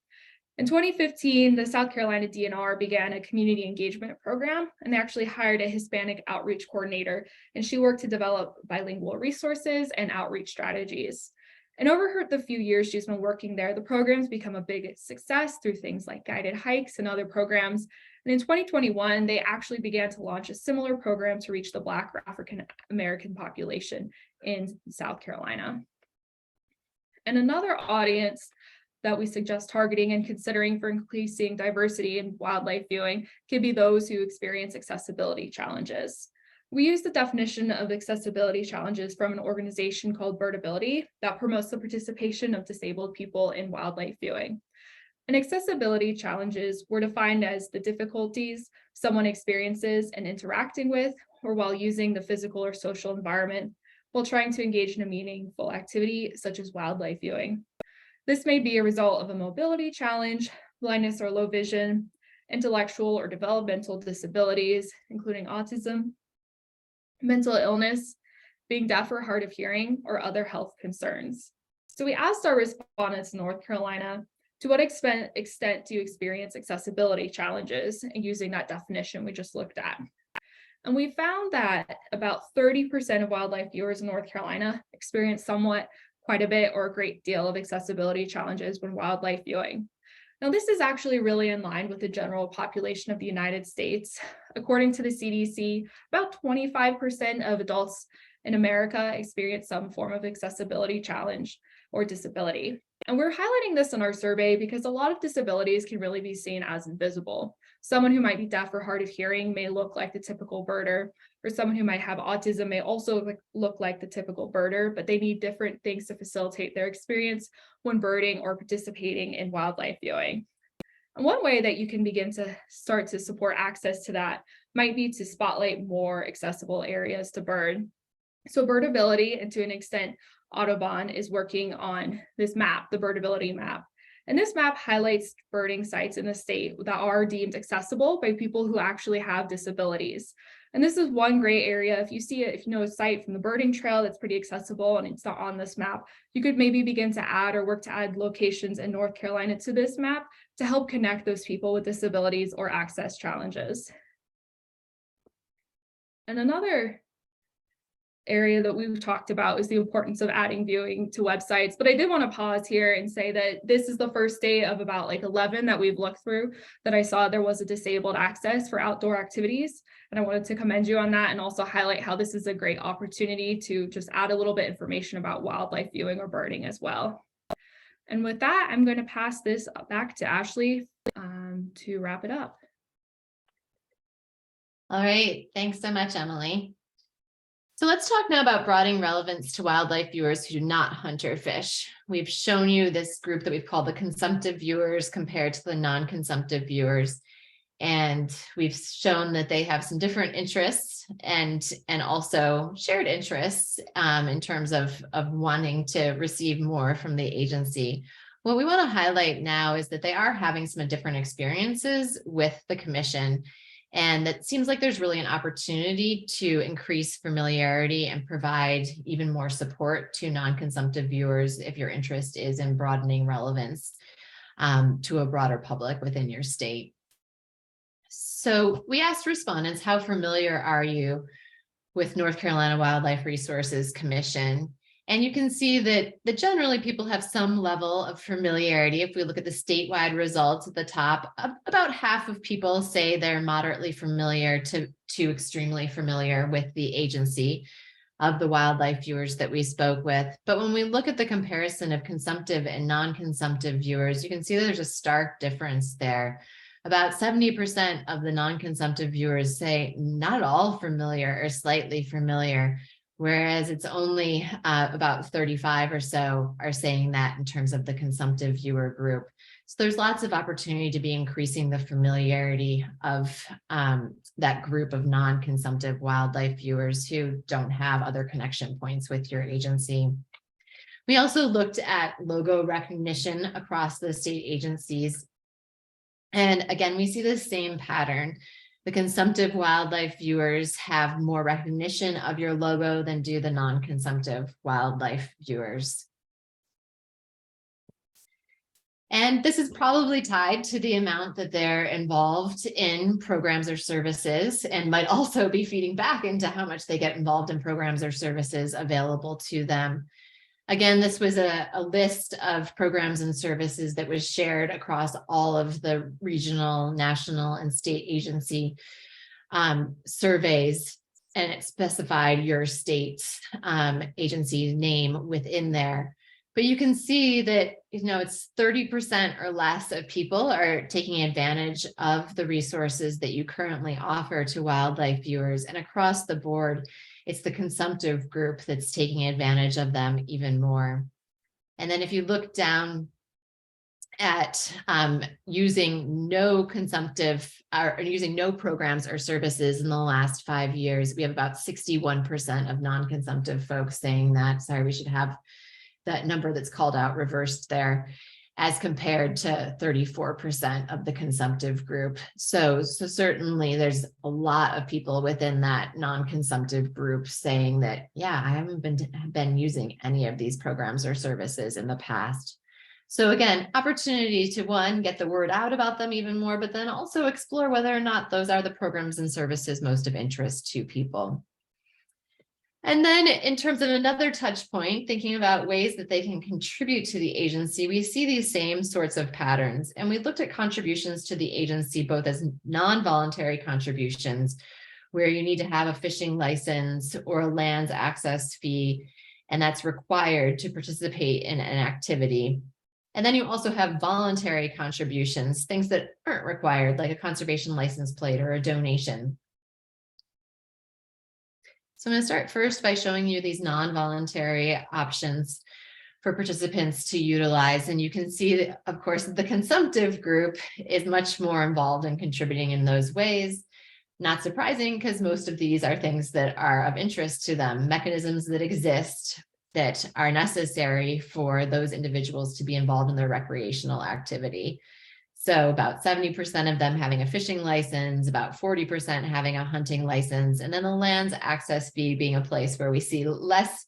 In 2015, the South Carolina DNR began a community engagement program, and they actually hired a Hispanic outreach coordinator, and she worked to develop bilingual resources and outreach strategies. And over the few years she's been working there, the program's become a big success through things like guided hikes and other programs. And in 2021, they actually began to launch a similar program to reach the Black or African American population in South Carolina. And another audience that we suggest targeting and considering for increasing diversity in wildlife viewing could be those who experience accessibility challenges. We use the definition of accessibility challenges from an organization called Birdability that promotes the participation of disabled people in wildlife viewing. And accessibility challenges were defined as the difficulties someone experiences in interacting with or while using the physical or social environment while trying to engage in a meaningful activity such as wildlife viewing. This may be a result of a mobility challenge, blindness or low vision, intellectual or developmental disabilities, including autism, mental illness, being deaf or hard of hearing, or other health concerns. So we asked our respondents in North Carolina, to what extent do you experience accessibility challenges? And using that definition we just looked at. And we found that about 30% of wildlife viewers in North Carolina experience quite a bit or a great deal of accessibility challenges when wildlife viewing. Now, this is actually really in line with the general population of the United States. According to the CDC, about 25% of adults in America experience some form of accessibility challenge or disability. And we're highlighting this in our survey because a lot of disabilities can really be seen as invisible. Someone who might be deaf or hard of hearing may look like the typical birder, or someone who might have autism may also look like the typical birder, but they need different things to facilitate their experience when birding or participating in wildlife viewing. And one way that you can begin to start to support access to that might be to spotlight more accessible areas to bird. So Birdability, and to an extent, Audubon is working on this map, the Birdability map. And this map highlights birding sites in the state that are deemed accessible by people who actually have disabilities. And this is one gray area. If you know a site from the birding trail that's pretty accessible and it's not on this map, you could maybe begin to add or work to add locations in North Carolina to this map to help connect those people with disabilities or access challenges. And another area that we've talked about is the importance of adding viewing to websites. But I did want to pause here and say that this is the first day of about like 11 that we've looked through that I saw there was a disabled access for outdoor activities. And I wanted to commend you on that and also highlight how this is a great opportunity to just add a little bit of information about wildlife viewing or birding as well. And with that, I'm going to pass this back to Ashley to wrap it up. All right, thanks so much, Emily. So let's talk now about broadening relevance to wildlife viewers who do not hunt or fish. We've shown you this group that we've called the consumptive viewers compared to the non-consumptive viewers. And we've shown that they have some different interests and also shared interests in terms of wanting to receive more from the agency. What we want to highlight now is that they are having some different experiences with the commission. And it seems like there's really an opportunity to increase familiarity and provide even more support to non-consumptive viewers if your interest is in broadening relevance to a broader public within your state. So we asked respondents, how familiar are you with North Carolina Wildlife Resources Commission? And you can see that generally people have some level of familiarity. If we look at the statewide results at the top, about half of people say they're moderately familiar to extremely familiar with the agency of the wildlife viewers that we spoke with. But when we look at the comparison of consumptive and non-consumptive viewers, you can see that there's a stark difference there. About 70% of the non-consumptive viewers say not at all familiar or slightly familiar, whereas it's only about 35 or so are saying that in terms of the consumptive viewer group. So there's lots of opportunity to be increasing the familiarity of that group of non-consumptive wildlife viewers who don't have other connection points with your agency. We also looked at logo recognition across the state agencies. And again, we see the same pattern. The consumptive wildlife viewers have more recognition of your logo than do the non-consumptive wildlife viewers. And this is probably tied to the amount that they're involved in programs or services, and might also be feeding back into how much they get involved in programs or services available to them. Again, this was a list of programs and services that was shared across all of the regional, national, and state agency surveys, and it specified your state's agency name within there. But you can see that, it's 30% or less of people are taking advantage of the resources that you currently offer to wildlife viewers. And across the board, it's the consumptive group that's taking advantage of them even more. And then if you look down at using no consumptive or using no programs or services in the last 5 years, we have about 61% of non-consumptive folks saying that. Sorry, we should have that number that's called out reversed there, as compared to 34% of the consumptive group. So certainly there's a lot of people within that non-consumptive group saying that, yeah, I haven't been using any of these programs or services in the past. So again, opportunity to, one, get the word out about them even more, but then also explore whether or not those are the programs and services most of interest to people. And then in terms of another touch point, thinking about ways that they can contribute to the agency, we see these same sorts of patterns. And we looked at contributions to the agency, both as non-voluntary contributions, where you need to have a fishing license or a lands access fee, and that's required to participate in an activity. And then you also have voluntary contributions, things that aren't required, like a conservation license plate or a donation. So I'm going to start first by showing you these non-voluntary options for participants to utilize. And you can see that, of course, the consumptive group is much more involved in contributing in those ways. Not surprising, because most of these are things that are of interest to them, mechanisms that exist that are necessary for those individuals to be involved in their recreational activity. So about 70% of them having a fishing license, about 40% having a hunting license, and then the lands access fee being a place where we see less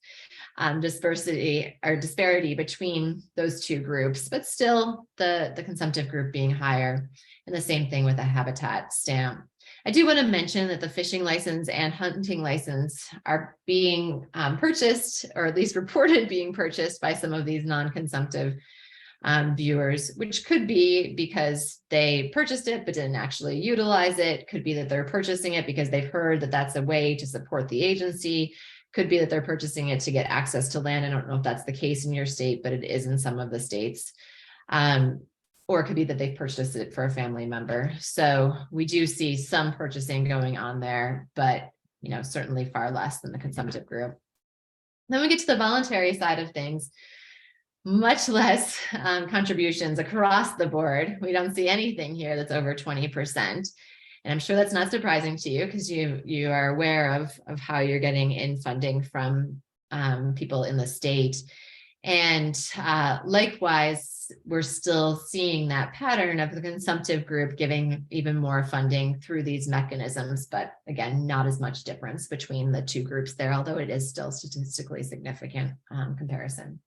disparity between those two groups, but still the consumptive group being higher, and the same thing with a habitat stamp. I do want to mention that the fishing license and hunting license are being purchased, or at least reported being purchased by some of these non-consumptive viewers, which could be because they purchased it but didn't actually utilize it. Could be that they're purchasing it because they've heard that that's a way to support the agency. Could be that they're purchasing it to get access to land. I don't know if that's the case in your state, but it is in some of the states. Or it could be that they've purchased it for a family member. So we do see some purchasing going on there, but certainly far less than the consumptive group. Then we get to the voluntary side of things. Much less contributions across the board. We don't see anything here that's over 20%. And I'm sure that's not surprising to you, because you are aware of how you're getting in funding from people in the state. And likewise, we're still seeing that pattern of the consumptive group giving even more funding through these mechanisms. But again, not as much difference between the two groups there, although it is still statistically significant comparison.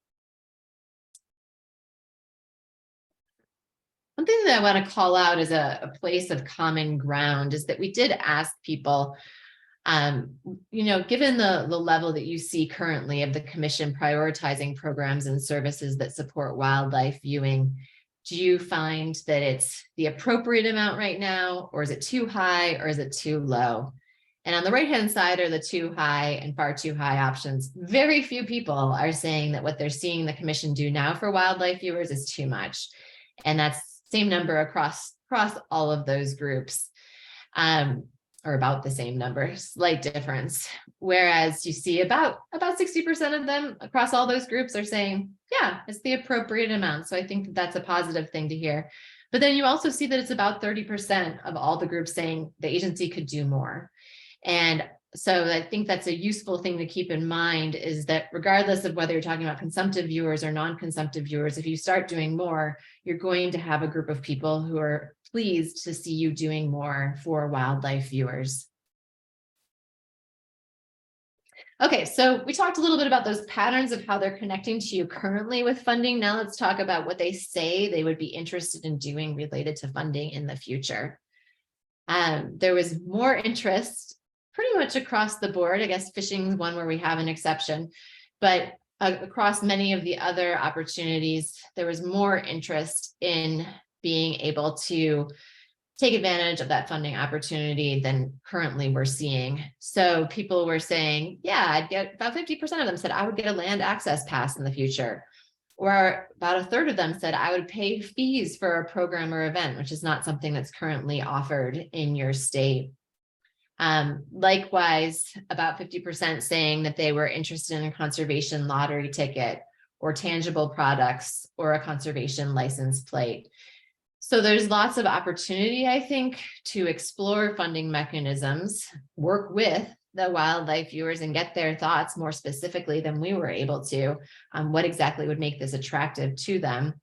One thing that I want to call out as a place of common ground is that we did ask people Given the level that you see currently of the commission prioritizing programs and services that support wildlife viewing, do you find that it's the appropriate amount right now, or is it too high, or is it too low? And on the right-hand side are the too high and far too high options. Very few people are saying that what they're seeing the commission do now for wildlife viewers is too much. And that's same number across all of those groups. Or about the same number, slight difference. Whereas you see about 60% of them across all those groups are saying, yeah, it's the appropriate amount. So I think that's a positive thing to hear. But then you also see that it's about 30% of all the groups saying the agency could do more. And so I think that's a useful thing to keep in mind, is that regardless of whether you're talking about consumptive viewers or non-consumptive viewers, if you start doing more, you're going to have a group of people who are pleased to see you doing more for wildlife viewers. Okay, so we talked a little bit about those patterns of how they're connecting to you currently with funding. Now let's talk about what they say they would be interested in doing related to funding in the future. There was more interest pretty much across the board. I guess fishing is one where we have an exception, but across many of the other opportunities, there was more interest in being able to take advantage of that funding opportunity than currently we're seeing. So people were saying, yeah, I'd get about 50% of them said I would get a land access pass in the future. Or about a third of them said I would pay fees for a program or event, which is not something that's currently offered in your state. Likewise, about 50% saying that they were interested in a conservation lottery ticket or tangible products or a conservation license plate. So there's lots of opportunity, I think, to explore funding mechanisms, work with the wildlife viewers and get their thoughts more specifically than we were able to on what exactly would make this attractive to them,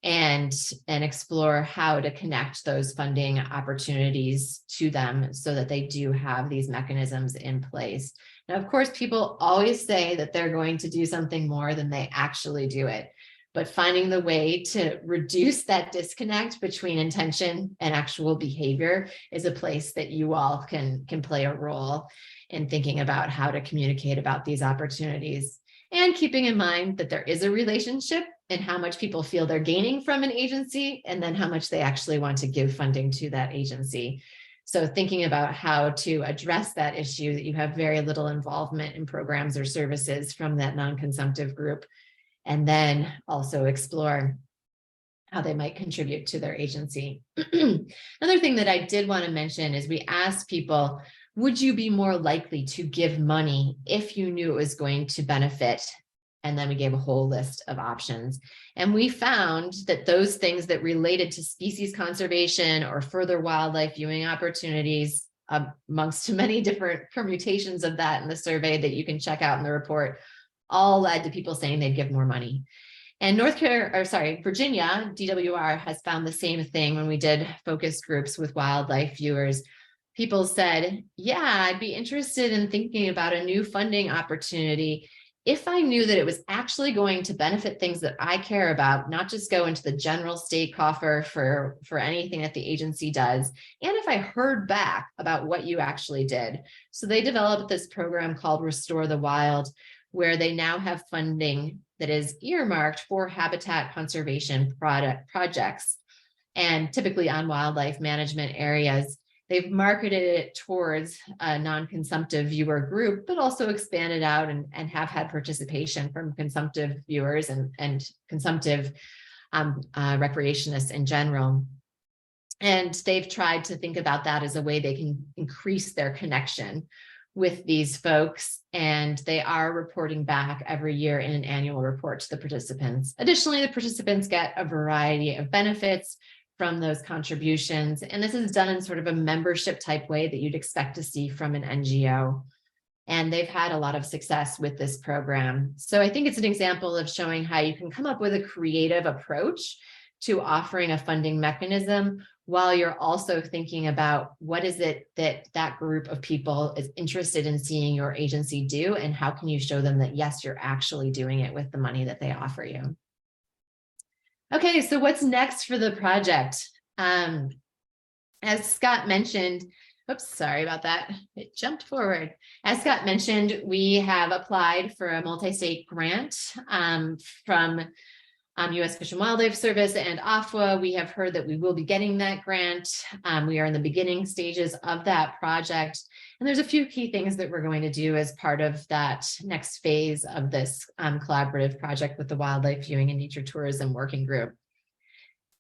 and explore how to connect those funding opportunities to them so that they do have these mechanisms in place. Now, of course, people always say that they're going to do something more than they actually do it, but finding the way to reduce that disconnect between intention and actual behavior is a place that you all can play a role in thinking about how to communicate about these opportunities, and keeping in mind that there is a relationship in how much people feel they're gaining from an agency and then how much they actually want to give funding to that agency. So thinking about how to address that issue, that you have very little involvement in programs or services from that non-consumptive group, and then also explore how they might contribute to their agency. Another thing that I did want to mention is we asked people, would you be more likely to give money if you knew it was going to benefit? And then we gave a whole list of options. And we found that those things that related to species conservation or further wildlife viewing opportunities, amongst many different permutations of that in the survey that you can check out in the report, all led to people saying they'd give more money. And Virginia, DWR has found the same thing when we did focus groups with wildlife viewers. People said, yeah, I'd be interested in thinking about a new funding opportunity if I knew that it was actually going to benefit things that I care about, not just go into the general state coffer for anything that the agency does, and if I heard back about what you actually did. So they developed this program called Restore the Wild, where they now have funding that is earmarked for habitat conservation projects, and typically on wildlife management areas. They've marketed it towards a non-consumptive viewer group, but also expanded out and have had participation from consumptive viewers and consumptive recreationists in general. And they've tried to think about that as a way they can increase their connection with these folks, and they are reporting back every year in an annual report to the participants. Additionally, the participants get a variety of benefits from those contributions, and this is done in sort of a membership type way that you'd expect to see from an NGO. And they've had a lot of success with this program. So I think it's an example of showing how you can come up with a creative approach to offering a funding mechanism while you're also thinking about what is it that group of people is interested in seeing your agency do, and how can you show them that, yes, you're actually doing it with the money that they offer you. Okay, so what's next for the project? As Scott mentioned, Oops, sorry about that. It jumped forward. As Scott mentioned, we have applied for a multi-state grant from U.S. Fish and Wildlife Service and AFWA. We have heard that we will be getting that grant. We are in the beginning stages of that project. And there's a few key things that we're going to do as part of that next phase of this collaborative project with the Wildlife Viewing and Nature Tourism Working Group.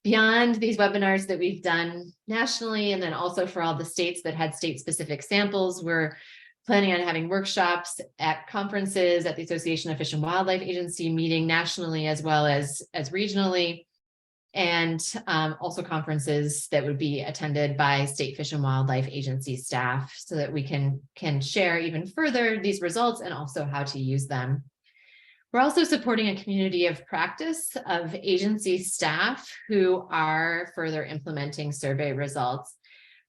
Beyond these webinars that we've done nationally, and then also for all the states that had state-specific samples, we're planning on having workshops at conferences at the Association of Fish and Wildlife Agency, meeting nationally as well as regionally, and also conferences that would be attended by state Fish and Wildlife Agency staff, so that we can share even further these results and also how to use them. We're also supporting a community of practice of agency staff who are further implementing survey results.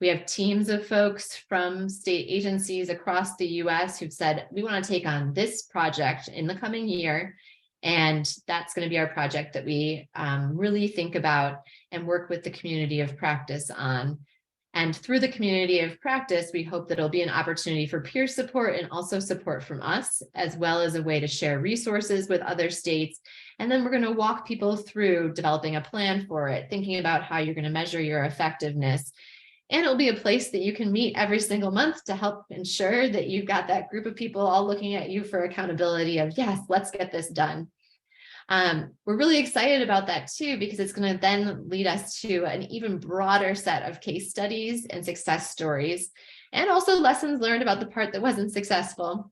We have teams of folks from state agencies across the US who've said, we want to take on this project in the coming year. And that's going to be our project that we really think about and work with the community of practice on. And through the community of practice, we hope that it'll be an opportunity for peer support and also support from us, as well as a way to share resources with other states. And then we're going to walk people through developing a plan for it, thinking about how you're going to measure your effectiveness. And it'll be a place that you can meet every single month to help ensure that you've got that group of people all looking at you for accountability of, yes, let's get this done. We're really excited about that too, because it's going to then lead us to an even broader set of case studies and success stories, and also lessons learned about the part that wasn't successful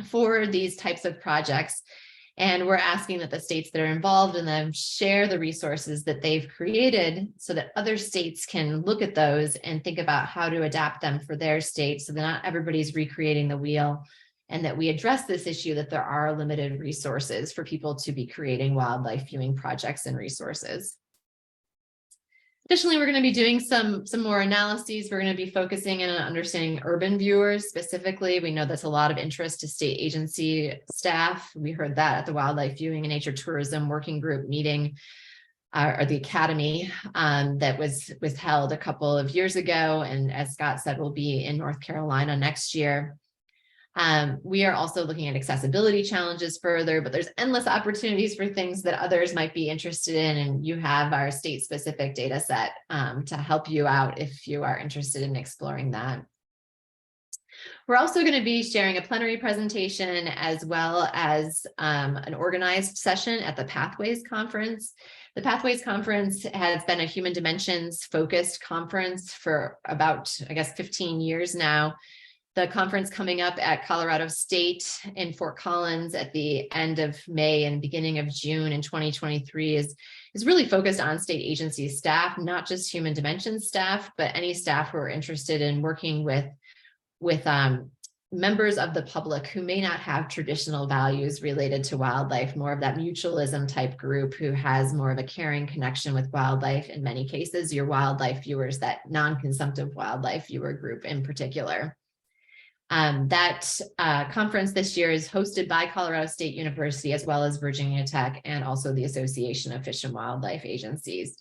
for these types of projects. And we're asking that the states that are involved in them share the resources that they've created so that other states can look at those and think about how to adapt them for their state, so that not everybody's recreating the wheel, and that we address this issue that there are limited resources for people to be creating wildlife viewing projects and resources. Additionally, we're going to be doing some more analyses. We're going to be focusing in on understanding urban viewers specifically. We know that's a lot of interest to state agency staff. We heard that at the Wildlife Viewing and Nature Tourism Working Group meeting, or the Academy that was held a couple of years ago. And as Scott said, we'll be in North Carolina next year. We are also looking at accessibility challenges further, but there's endless opportunities for things that others might be interested in. And you have our state-specific data set to help you out if you are interested in exploring that. We're also going to be sharing a plenary presentation as well as an organized session at the Pathways Conference. The Pathways Conference has been a human dimensions focused conference for about, 15 years now. The conference coming up at Colorado State in Fort Collins at the end of May and beginning of June in 2023 is really focused on state agency staff, not just human dimensions staff, but any staff who are interested in working with members of the public who may not have traditional values related to wildlife, more of that mutualism type group who has more of a caring connection with wildlife. In many cases, your wildlife viewers, that non-consumptive wildlife viewer group in particular. That conference this year is hosted by Colorado State University, as well as Virginia Tech, and also the Association of Fish and Wildlife Agencies.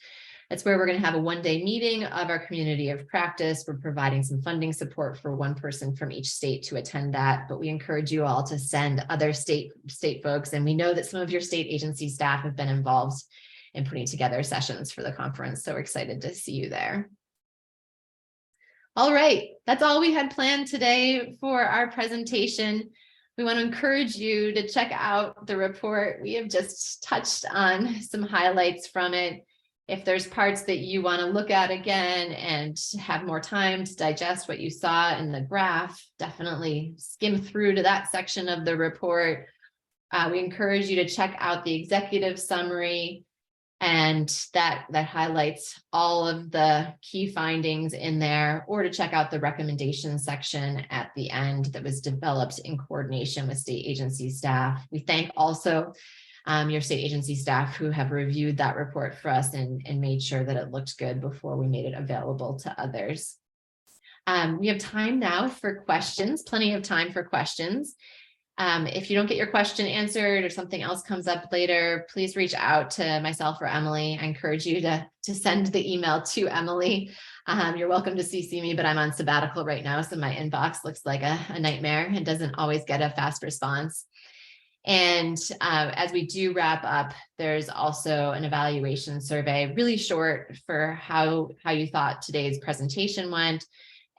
That's where we're going to have a one-day meeting of our community of practice. We're providing some funding support for one person from each state to attend that, but we encourage you all to send other state folks. And we know that some of your state agency staff have been involved in putting together sessions for the conference. So we're excited to see you there. All right, that's all we had planned today for our presentation. We want to encourage you to check out the report. We have just touched on some highlights from it. If there's parts that you want to look at again and have more time to digest what you saw in the graph, definitely skim through to that section of the report. We encourage you to check out the executive summary, and that highlights all of the key findings in there, or to check out the recommendations section at the end that was developed in coordination with state agency staff. We thank also your state agency staff who have reviewed that report for us and made sure that it looked good before we made it available to others. We have time now for questions, plenty of time for questions. If you don't get your question answered or something else comes up later, please reach out to myself or Emily. I encourage you to send the email to Emily. You're welcome to CC me, but I'm on sabbatical right now, so my inbox looks like a nightmare and doesn't always get a fast response. And as we do wrap up, there's also an evaluation survey, really short, for how you thought today's presentation went.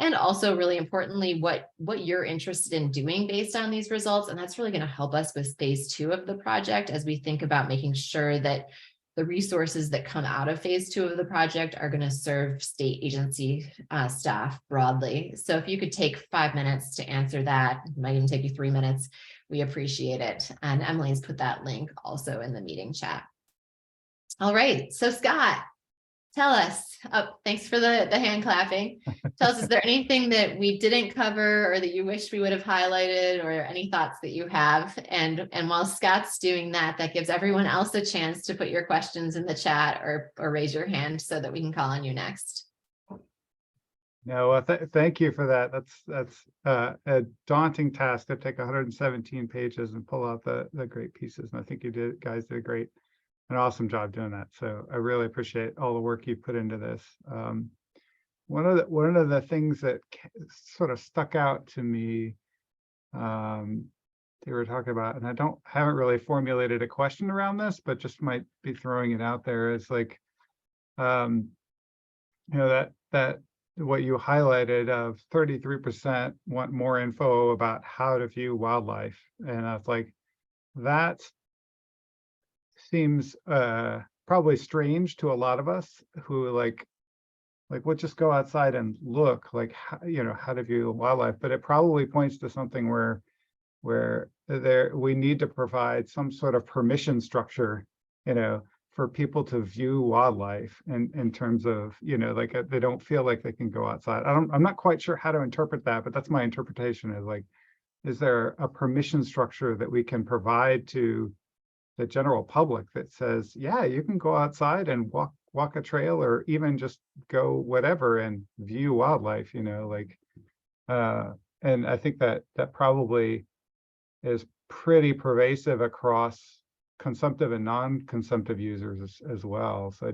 And also, really importantly, what you're interested in doing based on these results. And that's really going to help us with phase 2 of the project as we think about making sure that the resources that come out of phase 2 of the project are going to serve state agency staff broadly. So if you could take 5 minutes to answer that, it might even take you 3 minutes. We appreciate it. And Emily's put that link also in the meeting chat. All right. So Scott, tell us, thanks for the hand clapping. Tell us, is there anything that we didn't cover or that you wish we would have highlighted, or any thoughts that you have? And while Scott's doing that, that gives everyone else a chance to put your questions in the chat or raise your hand so that we can call on you next. No, thank you for that. That's a daunting task to take 117 pages and pull out the great pieces. And I think you guys did an awesome job doing that. So I really appreciate all the work you put into this. One of the things that sort of stuck out to me, they were talking about, and I haven't really formulated a question around this, but just might be throwing it out there, is like, you know, that what you highlighted of 33% want more info about how to view wildlife. And I was like, that seems probably strange to a lot of us who like we'll just go outside and look, like, how, you know, how to view wildlife. But it probably points to something where we need to provide some sort of permission structure, you know, for people to view wildlife in terms of, you know, like they don't feel like they can go outside. I'm not quite sure how to interpret that, but that's my interpretation, is like, is there a permission structure that we can provide to the general public that says, yeah, you can go outside and walk a trail, or even just go whatever and view wildlife, you know, like, and I think that probably is pretty pervasive across consumptive and non-consumptive users as well. So I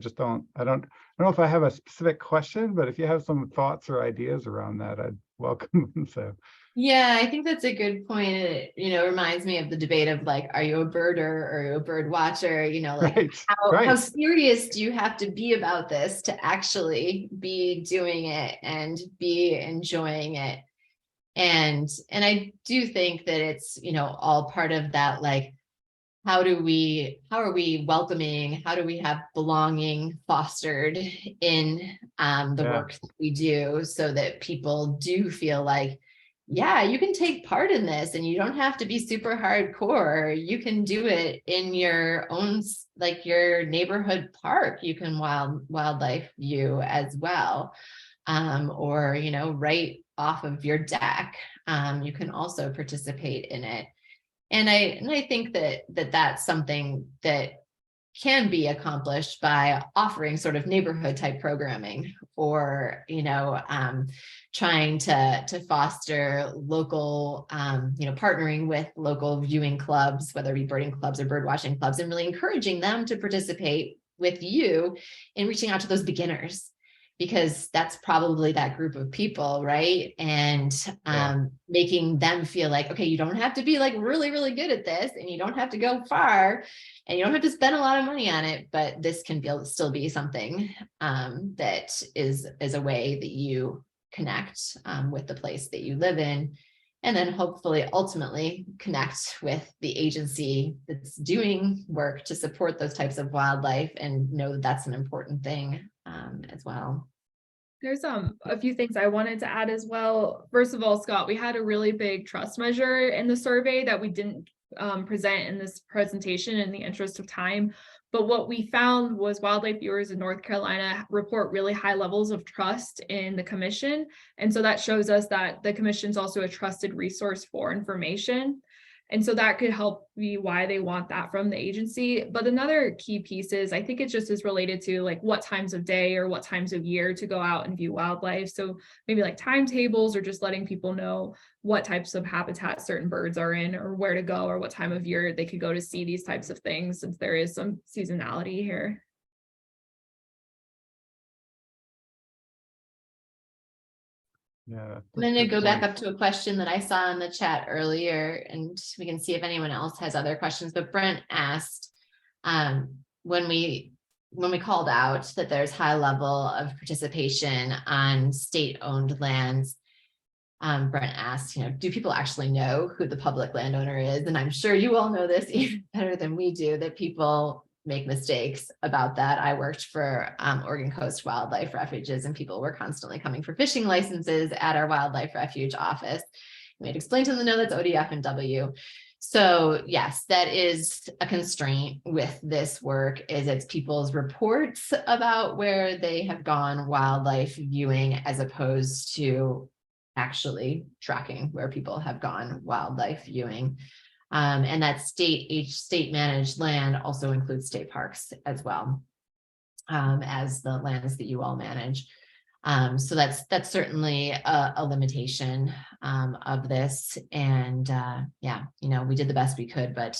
don't know if I have a specific question, but if you have some thoughts or ideas around that, I'd welcome them. So yeah, I think that's a good point. It, you know, reminds me of the debate of like, are you a birder or are you a bird watcher? You know, like how serious do you have to be about this to actually be doing it and be enjoying it? And I do think that it's, you know, all part of that, like, how are we welcoming, how do we have belonging fostered in the work that we do, so that people do feel like, yeah, you can take part in this and you don't have to be super hardcore. You can do it in your own, like your neighborhood park. You can wildlife view as well. Or, you know, right off of your deck. You can also participate in it. And I think that that's something that can be accomplished by offering sort of neighborhood type programming, or, you know, trying to foster local, you know, partnering with local viewing clubs, whether it be birding clubs or bird watching clubs, and really encouraging them to participate with you in reaching out to those beginners, because that's probably that group of people, right? And making them feel like, okay, you don't have to be like really, really good at this, and you don't have to go far, and you don't have to spend a lot of money on it, but this can still be something that is a way that you connect with the place that you live in, and then hopefully ultimately connect with the agency that's doing work to support those types of wildlife, and know that that's an important thing as well. There's a few things I wanted to add as well. First of all, Scott, we had a really big trust measure in the survey that we didn't present in this presentation in the interest of time. But what we found was wildlife viewers in North Carolina report really high levels of trust in the commission. And so that shows us that the commission is also a trusted resource for information. And so that could help be why they want that from the agency. But another key piece is I think it just is related to like what times of day or what times of year to go out and view wildlife. So maybe like timetables or just letting people know what types of habitat certain birds are in or where to go or what time of year they could go to see these types of things, since there is some seasonality here. Yeah. I'm going to go back up to a question that I saw in the chat earlier, and we can see if anyone else has other questions. But Brent asked, when we called out that there's high level of participation on state-owned lands, Brent asked, do people actually know who the public landowner is? And I'm sure you all know this even better than we do, that people make mistakes about that. I worked for Oregon Coast Wildlife Refuges, and people were constantly coming for fishing licenses at our wildlife refuge office. We had to explain to them, no, that's ODF and W. So yes, that is a constraint with this work, is it's people's reports about where they have gone wildlife viewing, as opposed to actually tracking where people have gone wildlife viewing. And that state managed land also includes state parks as well, as the lands that you all manage. So that's certainly a limitation of this. And yeah, we did the best we could, but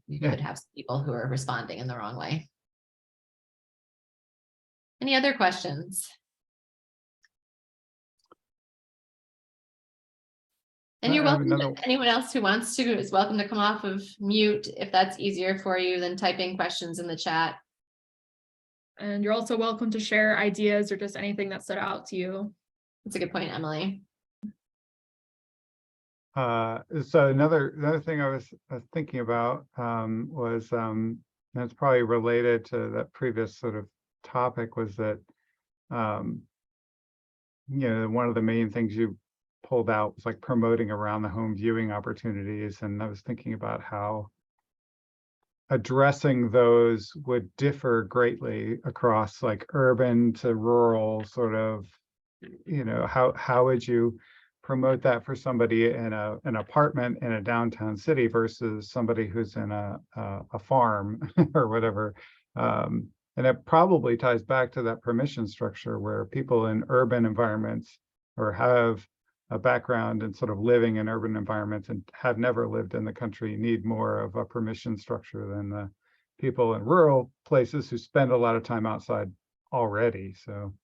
we could have people who are responding in the wrong way. Any other questions? And you're welcome. Anyone else who wants to is welcome to come off of mute if that's easier for you than typing questions in the chat. And you're also welcome to share ideas or just anything that stood out to you. That's a good point, Emily. So another thing I was thinking about was, and it's probably related to that previous sort of topic, was that one of the main things you pulled out was like promoting around the home viewing opportunities. And I was thinking about how addressing those would differ greatly across like urban to rural sort of, how would you promote that for somebody in an apartment in a downtown city versus somebody who's in a farm or whatever. And it probably ties back to that permission structure where people in urban environments or have a background in sort of living in urban environments and have never lived in the country need more of a permission structure than the people in rural places who spend a lot of time outside already. So,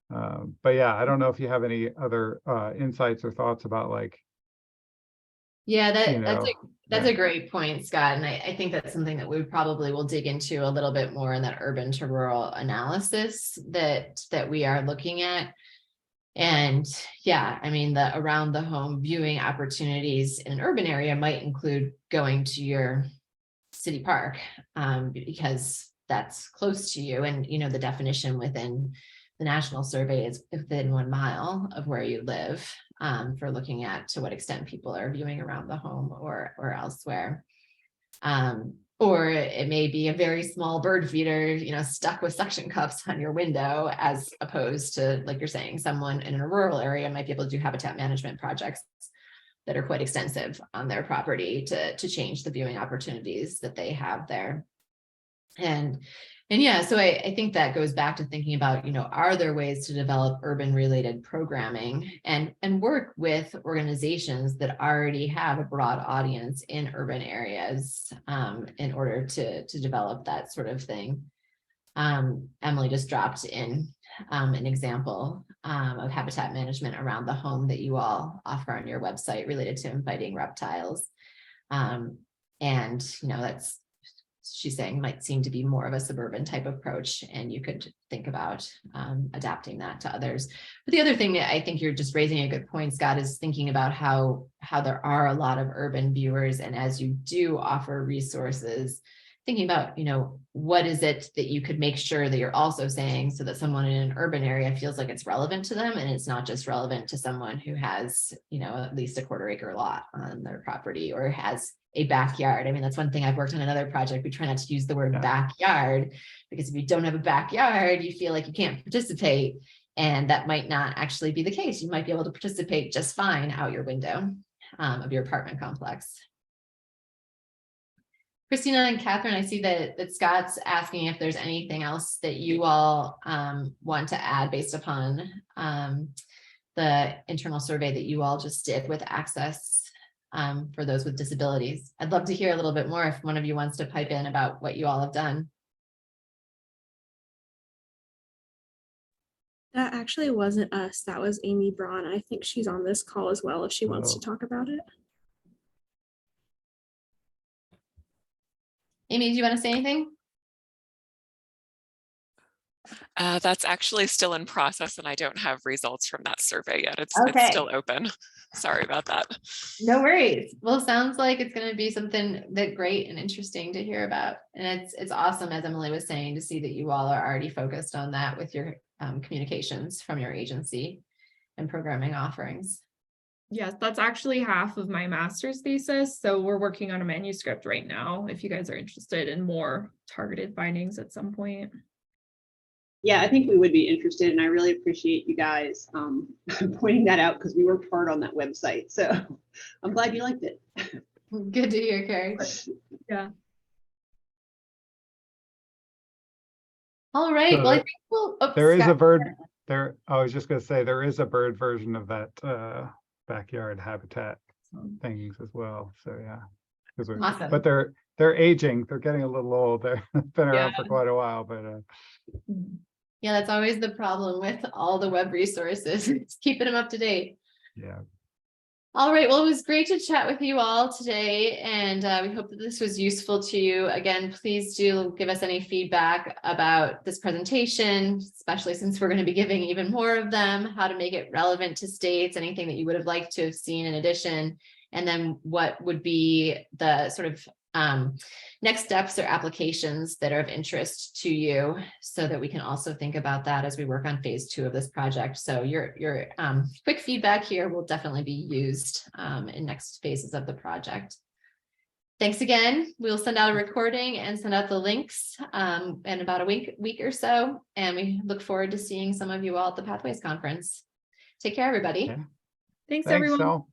but yeah, I don't know if you have any other insights or thoughts about like. Yeah, that's a great point, Scott. And I think that's something that we probably will dig into a little bit more in that urban to rural analysis that we are looking at. And yeah, I mean, the around the home viewing opportunities in an urban area might include going to your city park because that's close to you. And, the definition within the national survey is within 1 mile of where you live, for looking at to what extent people are viewing around the home or elsewhere. Or it may be a very small bird feeder, stuck with suction cups on your window, as opposed to, like you're saying, someone in a rural area might be able to do habitat management projects that are quite extensive on their property to change the viewing opportunities that they have there. And yeah, so I think that goes back to thinking about, are there ways to develop urban related programming and work with organizations that already have a broad audience in urban areas in order to develop that sort of thing. Emily just dropped in an example of habitat management around the home that you all offer on your website related to inviting reptiles. And, that's, she's saying, might seem to be more of a suburban type approach, and you could think about adapting that to others. But the other thing that I think you're just raising a good point, Scott, is thinking about how there are a lot of urban viewers, and as you do offer resources, thinking about, what is it that you could make sure that you're also saying so that someone in an urban area feels like it's relevant to them, and it's not just relevant to someone who has, at least a 1/4 acre lot on their property or has a backyard. I mean, that's one thing I've worked on another project. We try not to use the word backyard, because if you don't have a backyard, you feel like you can't participate. And that might not actually be the case. You might be able to participate just fine out your window of your apartment complex. Christina and Catherine, I see that Scott's asking if there's anything else that you all want to add based upon the internal survey that you all just did with access for those with disabilities. I'd love to hear a little bit more if one of you wants to pipe in about what you all have done. That actually wasn't us. That was Amy Braun. I think she's on this call as well if she wants to talk about it. Amy, do you want to say anything? That's actually still in process and I don't have results from that survey yet. It's still open. Sorry about that. No worries. Well, sounds like it's going to be something that great and interesting to hear about. And it's awesome, as Emily was saying, to see that you all are already focused on that with your communications from your agency and programming offerings. Yes, that's actually half of my master's thesis. So we're working on a manuscript right now, if you guys are interested in more targeted findings at some point. Yeah, I think we would be interested, and I really appreciate you guys pointing that out because we worked hard on that website. So I'm glad you liked it. Good to hear, Carrie. Yeah. All right. So Well, I think we'll. Oh, There is a Scott. bird there. I was just going to say there is a bird version of that backyard habitat things as well. So yeah, Awesome. but they're aging. They're getting a little old. They've been around for Yeah. quite a while, but Yeah, that's always the problem with all the web resources. It's keeping them up to date. yeah. All right. Well, it was great to chat with you all today, and we hope that this was useful to you. Again, please do give us any feedback about this presentation, especially since we're going to be giving even more of them, how to make it relevant to states, anything that you would have liked to have seen in addition, and then what would be the sort of next steps or applications that are of interest to you, so that we can also think about that as we work on phase 2 of this project. So your quick feedback here will definitely be used in next phases of the project. Thanks again. We'll send out a recording and send out the links in about a week or so. And we look forward to seeing some of you all at the Pathways Conference. Take care, everybody. Okay. Thanks Thanks, everyone. Sal.